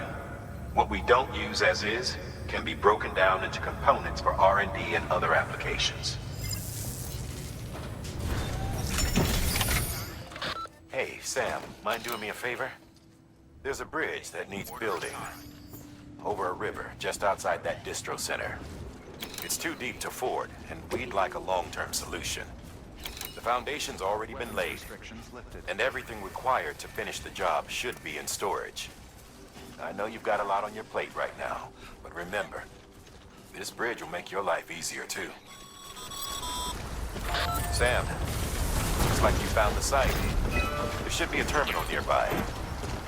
What we don't use as is can be broken down into components for R&D and other applications. Hey, Sam, mind doing me a favor? There's a bridge that needs building. Over a river, just outside that distro center. It's too deep to ford, and we'd like a long-term solution. The foundation's already been laid, and everything required to finish the job should be in storage. I know you've got a lot on your plate right now, but remember, this bridge will make your life easier too. Sam, looks like you found the site. There should be a terminal nearby.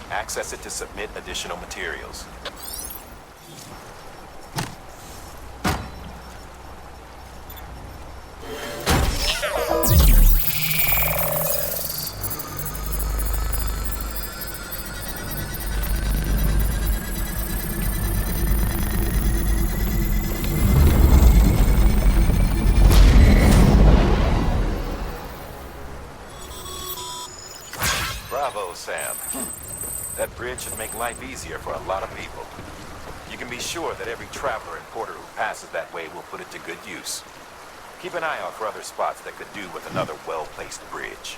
Access it to submit additional materials. Bravo, Sam. That bridge should make life easier for a lot of people. You can be sure that every traveler and porter who passes that way will put it to good use. Keep an eye out for other spots that could do with another well-placed bridge.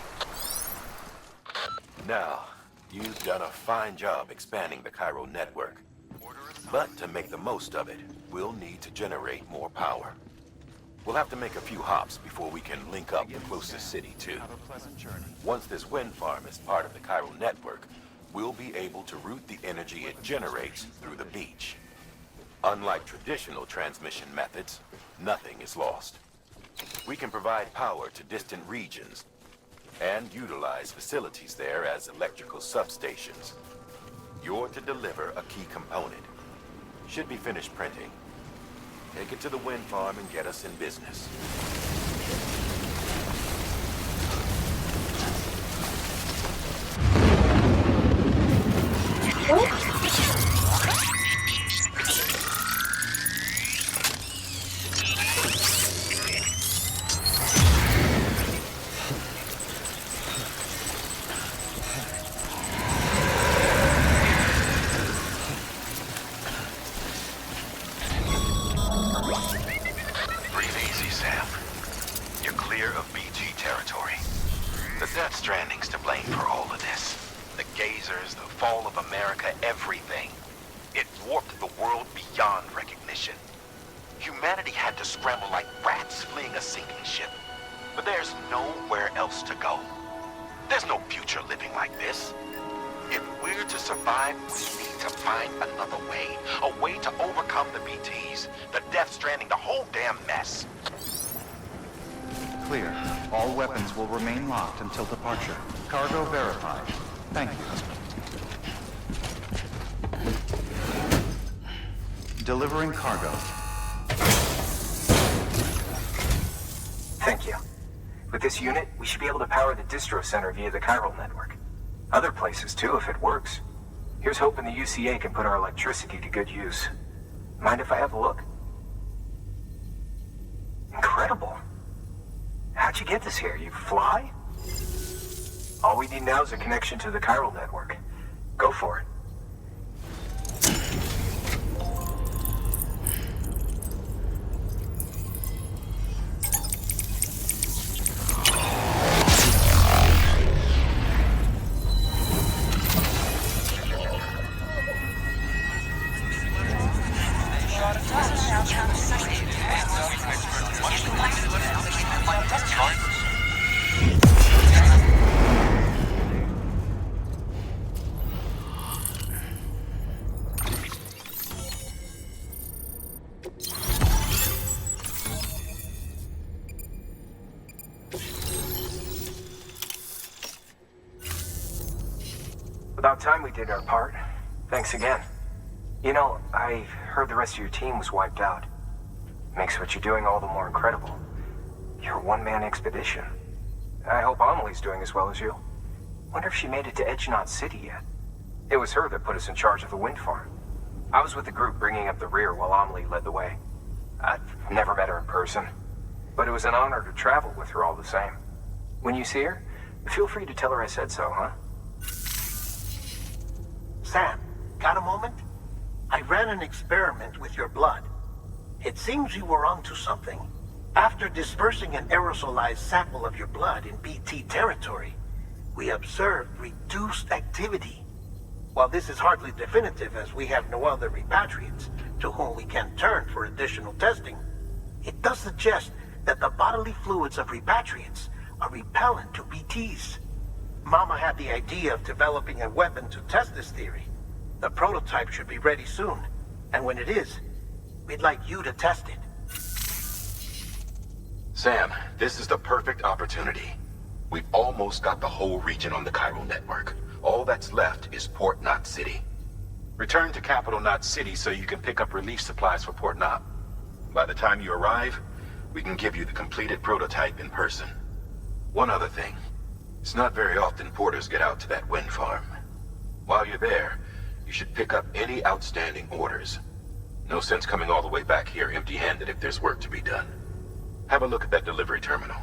Now, you've done a fine job expanding the chiral network. But to make the most of it, we'll need to generate more power. We'll have to make a few hops before we can link up the closest city too. Once this wind farm is part of the chiral network, we'll be able to route the energy it generates through the beach. Unlike traditional transmission methods, nothing is lost. We can provide power to distant regions and utilize facilities there as electrical substations. You're to deliver a key component. Should be finished printing. Take it to the wind farm and get us in business. Death Stranding's to blame for all of this. The gazers, the fall of America, everything. It warped the world beyond recognition. Humanity had to scramble like rats fleeing a sinking ship. But there's nowhere else to go. There's no future living like this. If we're to survive, we need to find another way. A way to overcome the BTs, the Death Stranding, the whole damn mess. Clear. All weapons will remain locked until departure. Cargo verified. Thank you. Delivering cargo. Thank you. With this unit, we should be able to power the distro center via the chiral network. Other places too, if it works. Here's hoping the UCA can put our electricity to good use. Mind if I have a look? Incredible. How'd you get this here? You fly? All we need now is a connection to the chiral network. Go for it. About time we did our part. Thanks again. You know, I heard the rest of your team was wiped out. Makes what you're doing all the more incredible. You're a one-man expedition. I hope Amelie's doing as well as you. Wonder if she made it to Edgenot City yet. It was her that put us in charge of the wind farm. I was with the group bringing up the rear while Amelie led the way. I've never met her in person, but it was an honor to travel with her all the same. When you see her, feel free to tell her I said so, huh? Sam, got a moment? I ran an experiment with your blood. It seems you were onto something. After dispersing an aerosolized sample of your blood in BT territory, we observed reduced activity. While this is hardly definitive as we have no other repatriates to whom we can turn for additional testing, it does suggest that the bodily fluids of repatriates are repellent to BTs. Mama had the idea of developing a weapon to test this theory. The prototype should be ready soon, and when it is, we'd like you to test it. Sam, this is the perfect opportunity. We've almost got the whole region on the chiral network. All that's left is Port Knot City. Return to Capital Knot City so you can pick up relief supplies for Port Knot. By the time you arrive, we can give you the completed prototype in person. One other thing. It's not very often porters get out to that wind farm. While you're there, you should pick up any outstanding orders. No sense coming all the way back here empty-handed if there's work to be done. Have a look at that delivery terminal.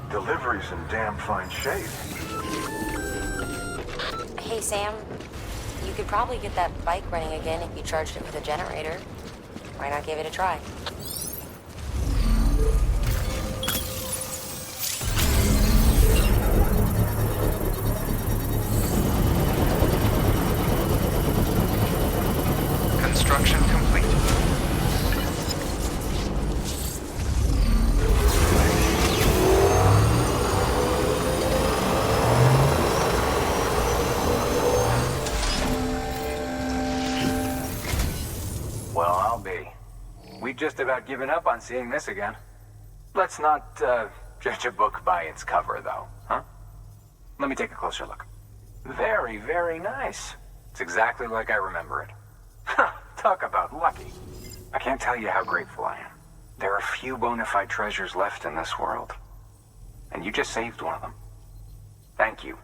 Delivery's in damn fine shape. Hey, Sam. You could probably get that bike running again if you charged it with a generator. Why not give it a try? Construction complete. Well, I'll be. We've just about given up on seeing this again. Let's not, judge a book by its cover, though, huh? Let me take a closer look. Very, very nice. It's exactly like I remember it. Talk about lucky. I can't tell you how grateful I am. There are few bona fide treasures left in this world. And you just saved one of them. Thank you.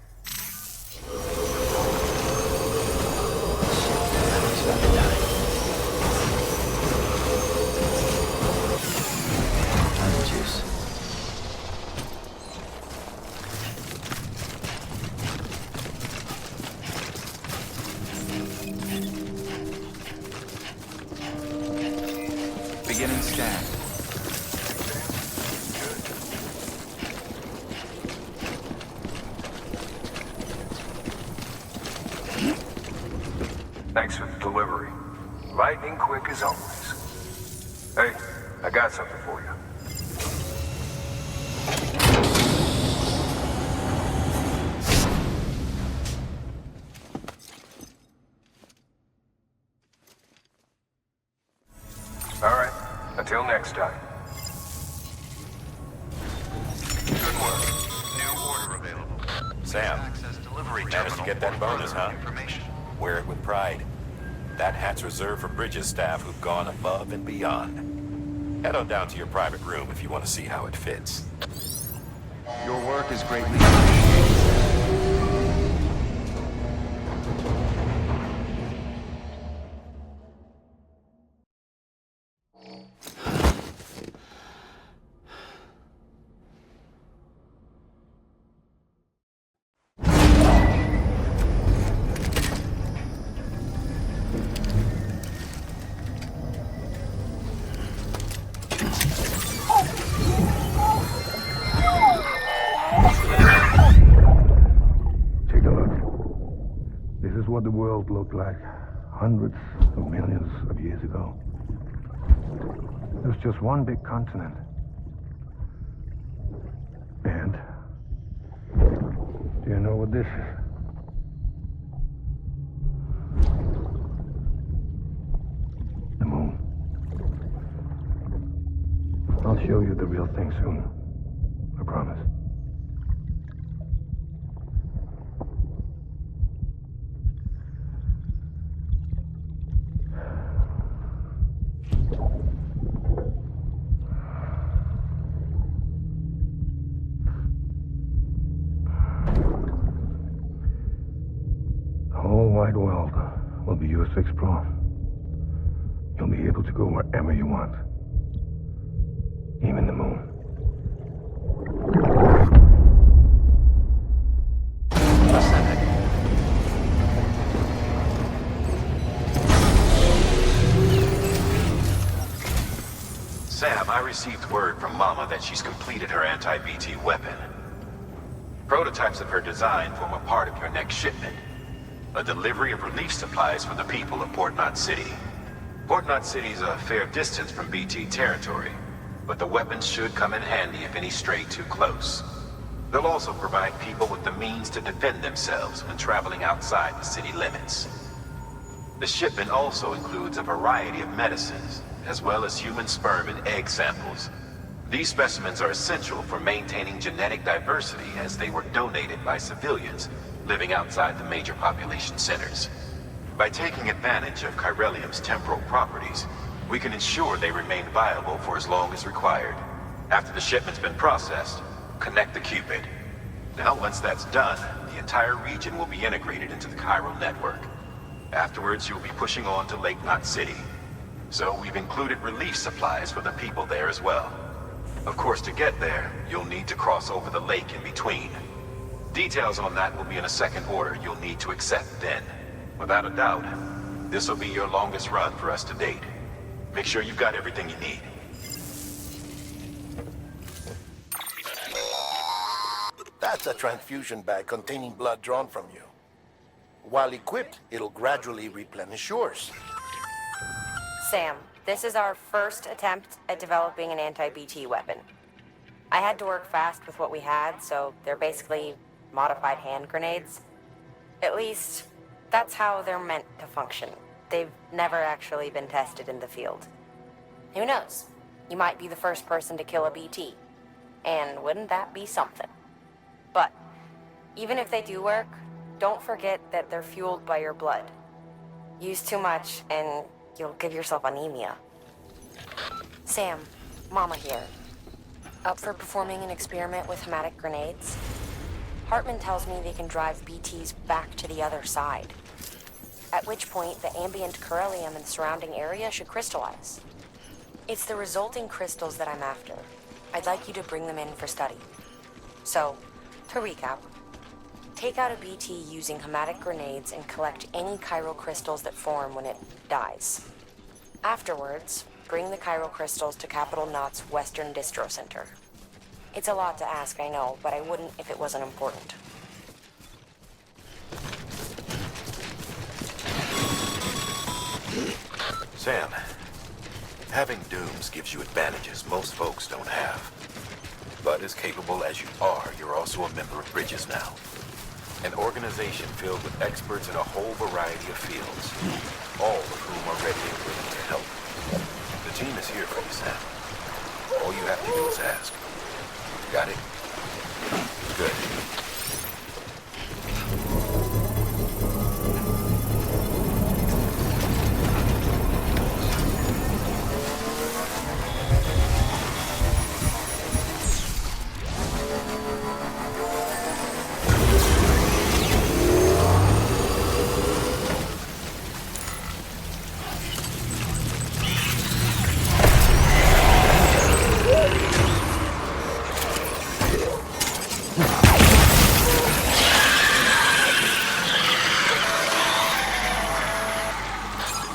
Beginning scan. Thanks for the delivery. Lightning quick as always. Hey, I got something for you. Until next time. Good work. New order available. Sam, managed to get that bonus, huh? Wear it with pride. That hat's reserved for Bridges staff who've gone above and beyond. Head on down to your private room if you want to see how it fits. Your work is greatly appreciated. Take a look. This is what the world looked like hundreds of millions of years ago. It was just one big continent. And do you know what this is? The moon. I'll show you the real thing soon. I promise. The whole wide world will be yours to explore. You'll be able to go wherever you want. Even the moon. Sam, I received word from Mama that she's completed her anti-BT weapon. Prototypes of her design form a part of your next shipment. A delivery of relief supplies for the people of Port Knot City. Port Knot City is a fair distance from BT territory, but the weapons should come in handy if any stray too close. They'll also provide people with the means to defend themselves when traveling outside the city limits. The shipment also includes a variety of medicines, as well as human sperm and egg samples. These specimens are essential for maintaining genetic diversity as they were donated by civilians living outside the major population centers. By taking advantage of chiralium's temporal properties, we can ensure they remain viable for as long as required. After the shipment's been processed, connect the Cupid. Now, once that's done, the entire region will be integrated into the chiral network. Afterwards, you'll be pushing on to Lake Knot City. So we've included relief supplies for the people there as well. Of course, to get there, you'll need to cross over the lake in between. Details on that will be in a second order you'll need to accept then. Without a doubt, this will be your longest run for us to date. Make sure you've got everything you need. That's a transfusion bag containing blood drawn from you. While equipped, it'll gradually replenish yours. Sam, this is our first attempt at developing an anti-BT weapon. I had to work fast with what we had, so they're basically modified hand grenades. At least, that's how they're meant to function. They've never actually been tested in the field. Who knows? You might be the first person to kill a BT. And wouldn't that be something? But, even if they do work, don't forget that they're fueled by your blood. Use too much, and you'll give yourself anemia. Sam, Mama here. Up for performing an experiment with hematic grenades? Hartman tells me they can drive BTs back to the other side. At which point, the ambient chiralium in the surrounding area should crystallize. It's the resulting crystals that I'm after. I'd like you to bring them in for study. So, to recap, take out a BT using hematic grenades and collect any chiral crystals that form when it dies. Afterwards, bring the chiral crystals to Capital Knot's Western Distro Center. It's a lot to ask, I know, but I wouldn't if it wasn't important. Sam, having dooms gives you advantages most folks don't have. But as capable as you are, you're also a member of Bridges now. An organization filled with experts in a whole variety of fields, all of whom are ready and willing to help. The The team is here for you, Sam. All you have to do is ask. Got it? Good.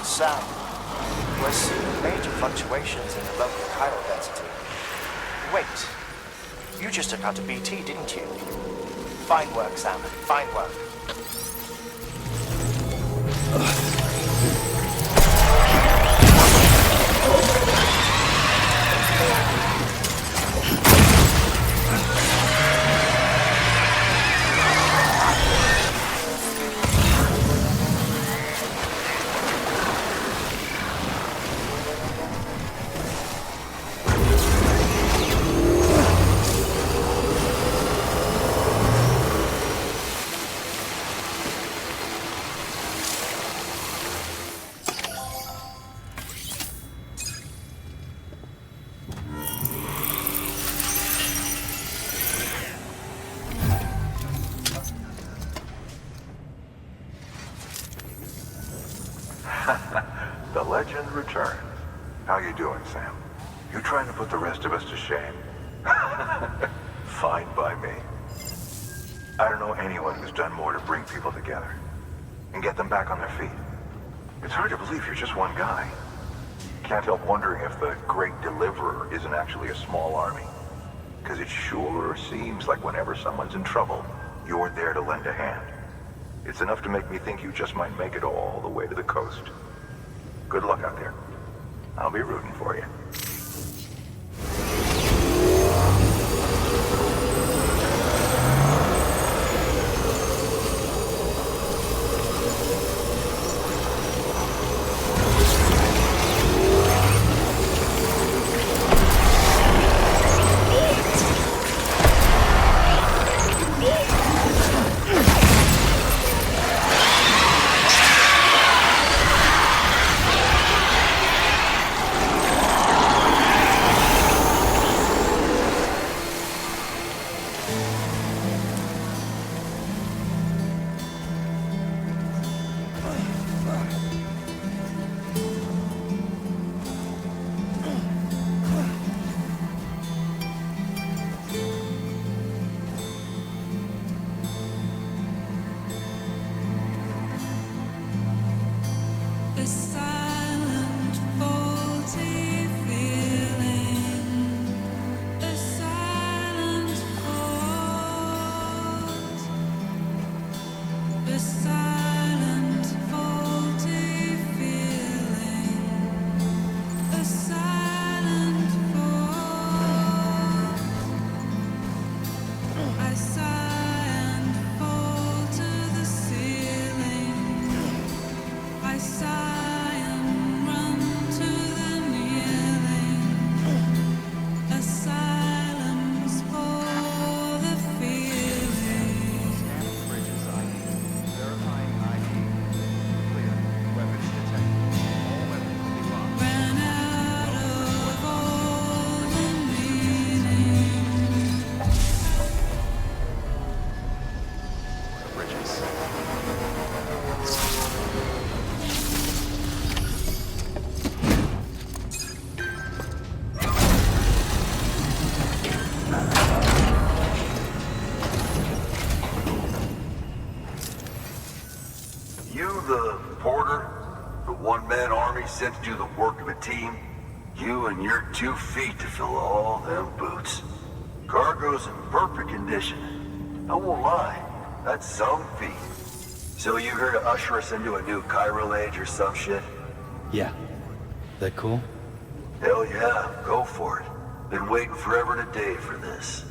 Sam, we're seeing major fluctuations in the local chiral density. Wait, you just took out a BT, didn't you? Fine work, Sam. Fine work. The legend returns. How you doing, Sam? You trying to put the rest of us to shame? Fine by me. I don't know anyone who's done more to bring people together and get them back on their feet. It's hard to believe you're just one guy. Can't help wondering if the Great Deliverer isn't actually a small army. Because it sure seems like whenever someone's in trouble, you're there to lend a hand. It's enough to make me think you just might make it all the way to the coast. Good luck out there. I'll be rooting for you. Sent to do the work of a team, you and your 2 feet to fill all them boots. Cargo's in perfect condition. I won't lie, that's some feat. So you here to usher us into a new chiral age or some shit? Yeah. That cool? Hell yeah, go for it. Been waiting forever and a day for this.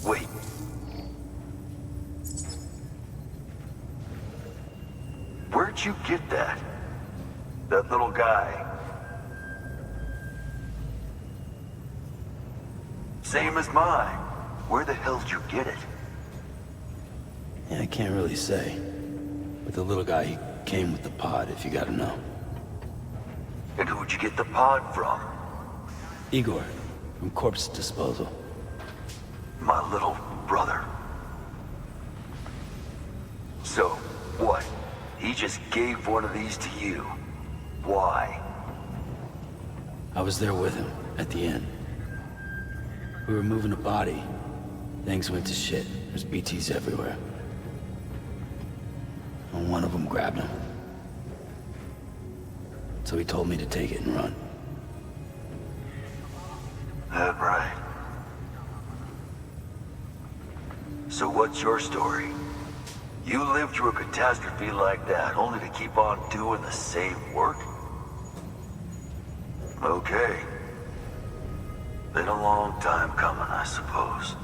Wait. Where'd you get that? That little guy? Same as mine. Where the hell did you get it? Yeah, I can't really say. But the little guy, he came with the pod, if you gotta know. And who'd you get the pod from? Igor, from Corpse Disposal. My little brother. So, what? He just gave one of these to you. Why? I was there with him, at the end. We were moving a body. Things went to shit. There's BTs everywhere. And one of them grabbed him. So he told me to take it and run. That right. So what's your story? You lived through a catastrophe like that, only to keep on doing the same work? Okay. Been a long time coming, I suppose.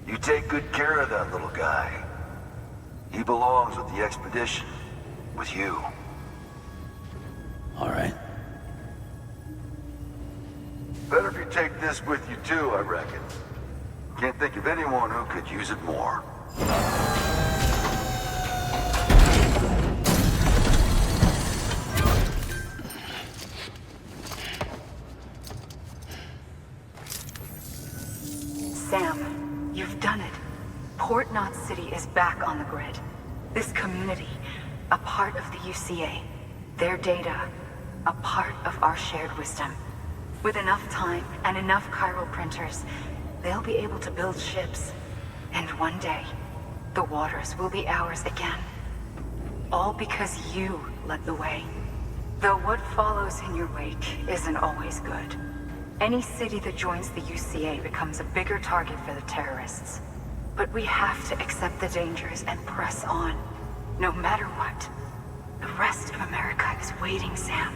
You take good care of that little guy. He belongs with the expedition. With you. All right. Better if you take this with you too, I reckon. Can't think of anyone who could use it more. Sam, you've done it. Port Knot City is back on the grid. This community, a part of the UCA. Their data, a part of our shared wisdom. With enough time and enough chiral printers, they'll be able to build ships. And one day, the waters will be ours again. All because you led the way. Though what follows in your wake isn't always good. Any city that joins the UCA becomes a bigger target for the terrorists. But we have to accept the dangers and press on. No matter what. The rest of America is waiting, Sam.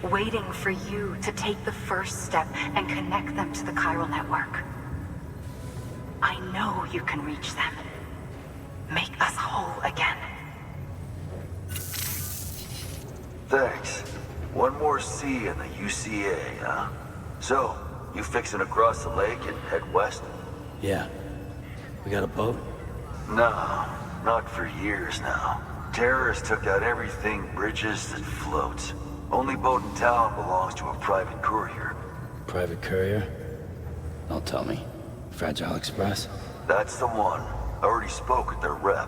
Waiting for you to take the first step and connect them to the chiral network. I know you can reach them. Make us whole again. Thanks. One more C in the UCA, huh? So, you fixing to cross the lake and head west? Yeah. We got a boat? No, not for years now. Terrorists took out everything bridges that floats. Only boat in town belongs to a private courier. Private courier? Don't tell me. Fragile Express? That's the one. I already spoke with their rep.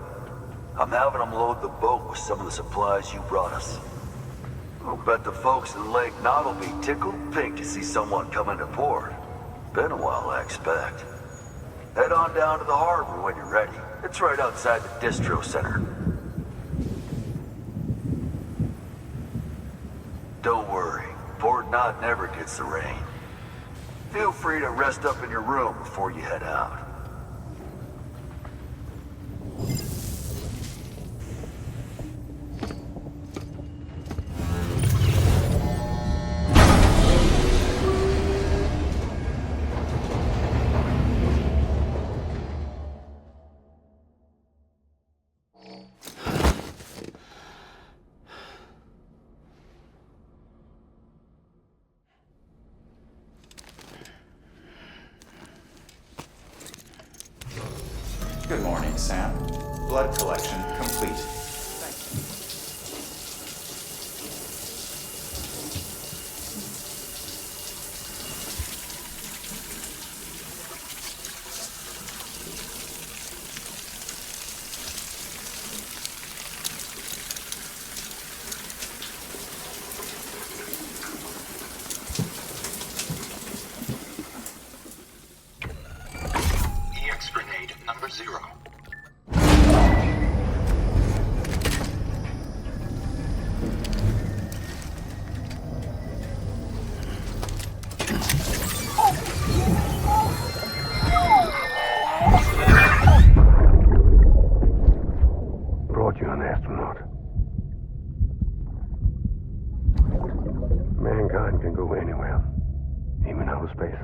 I'm having them load the boat with some of the supplies you brought us. I'll bet the folks in Lake Knot will be tickled pink to see someone come into port. Been a while, I expect. Head on down to the harbor when you're ready. It's right outside the distro center. Don't worry, Port Knot never gets the rain. Feel free to rest up in your room before you head out. Good morning, Sam. Blood collection complete. EX grenade number 0. thought you were an astronaut. Mankind can go anywhere, even outer space.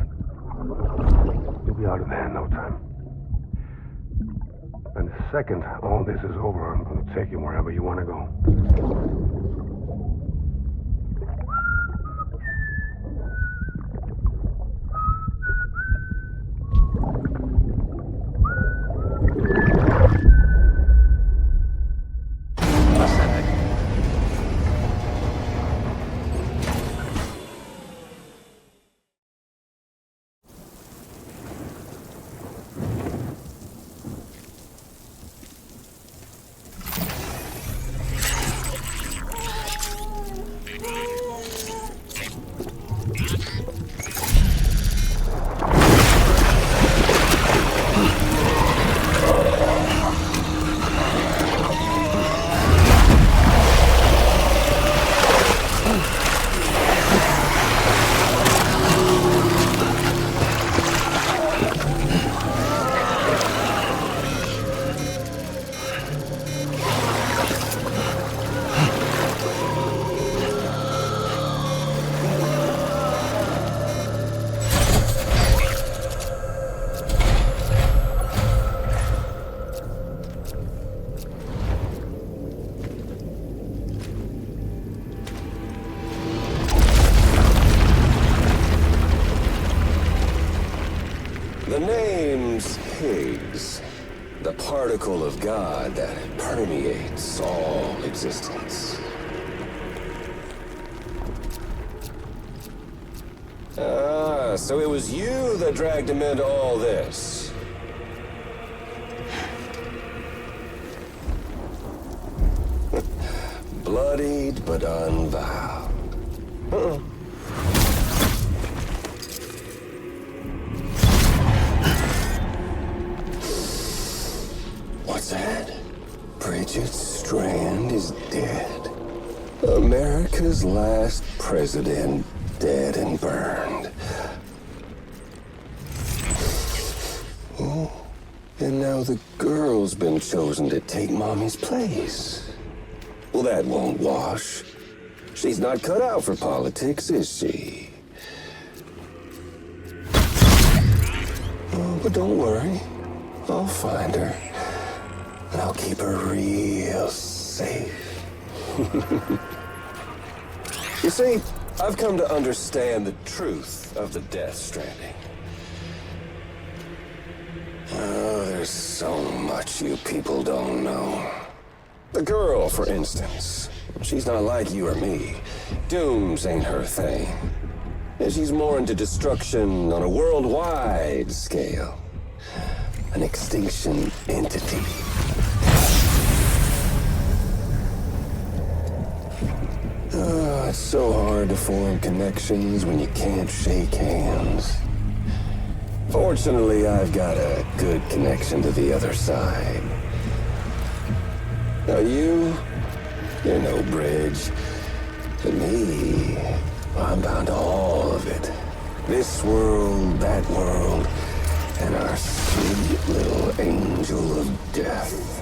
You'll be out of there in no time. And the second all this is over, I'm going to take you wherever you want to go. The name's Higgs, the particle of God that permeates all existence. Ah, so it was you that dragged him into all this. Bloodied but unvowed. What's that? Bridget Strand is dead. America's last president dead and burned. Oh, and now the girl's been chosen to take Mommy's place. Well, that won't wash. She's not cut out for politics, is she? Oh, but don't worry. I'll find her. And I'll keep her real safe. You see, I've come to understand the truth of the Death Stranding. Oh, there's so much you people don't know. The girl, for instance, she's not like you or me. Dooms ain't her thing. And she's more into destruction on a worldwide scale. An extinction entity. Oh, it's so hard to form connections when you can't shake hands. Fortunately, I've got a good connection to the other side. Now you're no bridge. To me, I'm bound to all of it. This world, that world, and our sweet little angel of death.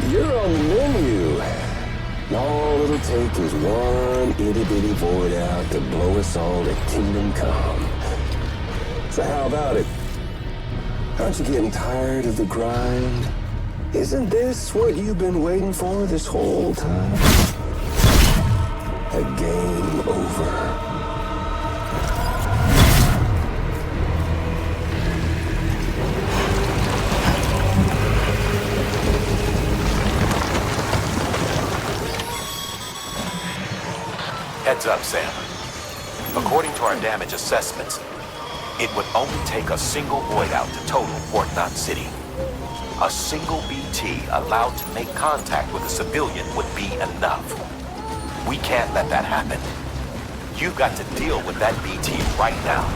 You're on the menu. All it'll take is one itty-bitty void out to blow us all to kingdom come. So how about it? Aren't you getting tired of the grind? Isn't this what you've been waiting for this whole time? A game over. Heads up, Sam. According to our damage assessments, it would only take a single void out to total Port Knot City. A single BT allowed to make contact with a civilian would be enough. We can't let that happen. You've got to deal with that BT right now.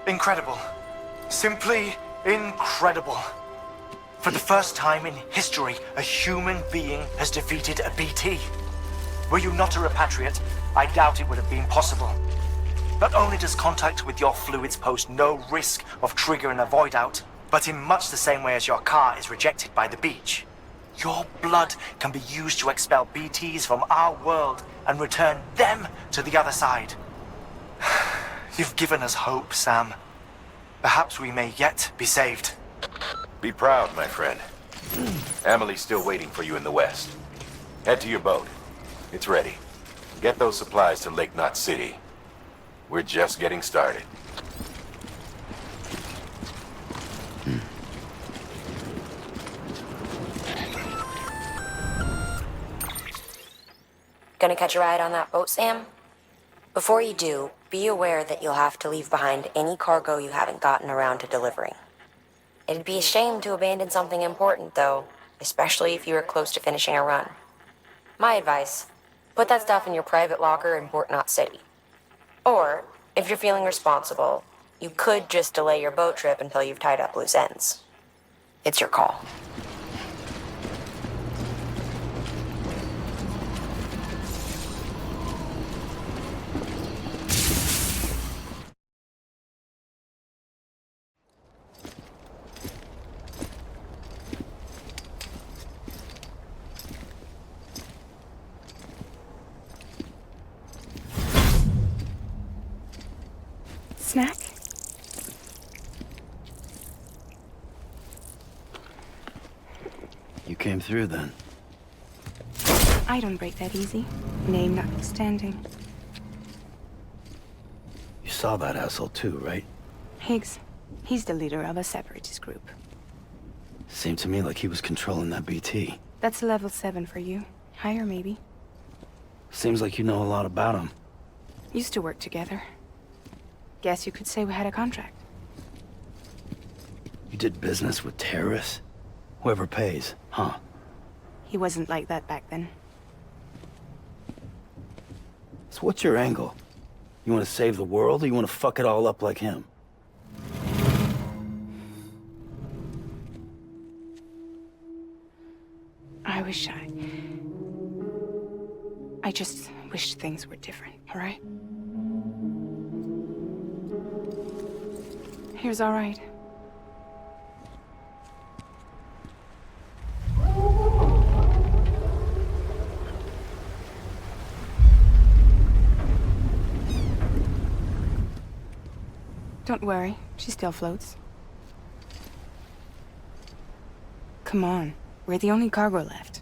Incredible. Simply incredible. For the first time in history, a human being has defeated a BT. Were you not a repatriate, I doubt it would have been possible. Not only does contact with your fluids pose no risk of triggering a void out, but in much the same way as your car is rejected by the beach. Your blood can be used to expel BTs from our world and return them to the other side. You've given us hope, Sam. Perhaps we may yet be saved. Be proud, my friend. Amelie's still waiting for you in the west. Head to your boat. It's ready. Get those supplies to Lake Knot City. We're just getting started. Gonna catch a ride on that boat, Sam? Before you do, be aware that you'll have to leave behind any cargo you haven't gotten around to delivering. It'd be a shame to abandon something important, though, especially if you were close to finishing a run. My advice, put that stuff in your private locker in Port Knot City. Or, if you're feeling responsible, you could just delay your boat trip until you've tied up loose ends. It's your call. Snack? You came through then. I don't break that easy. Name notwithstanding. You saw that asshole too, right? Higgs. He's the leader of a separatist group. Seemed to me like he was controlling that BT. That's level 7 for you. Higher, maybe. Seems like you know a lot about him. Used to work together. Guess you could say we had a contract. You did business with terrorists? Whoever pays, huh? He wasn't like that back then. So what's your angle? You want to save the world, or you want to fuck it all up like him? I just wish things were different, all right? Here's all right. Don't worry, she still floats. Come on, we're the only cargo left.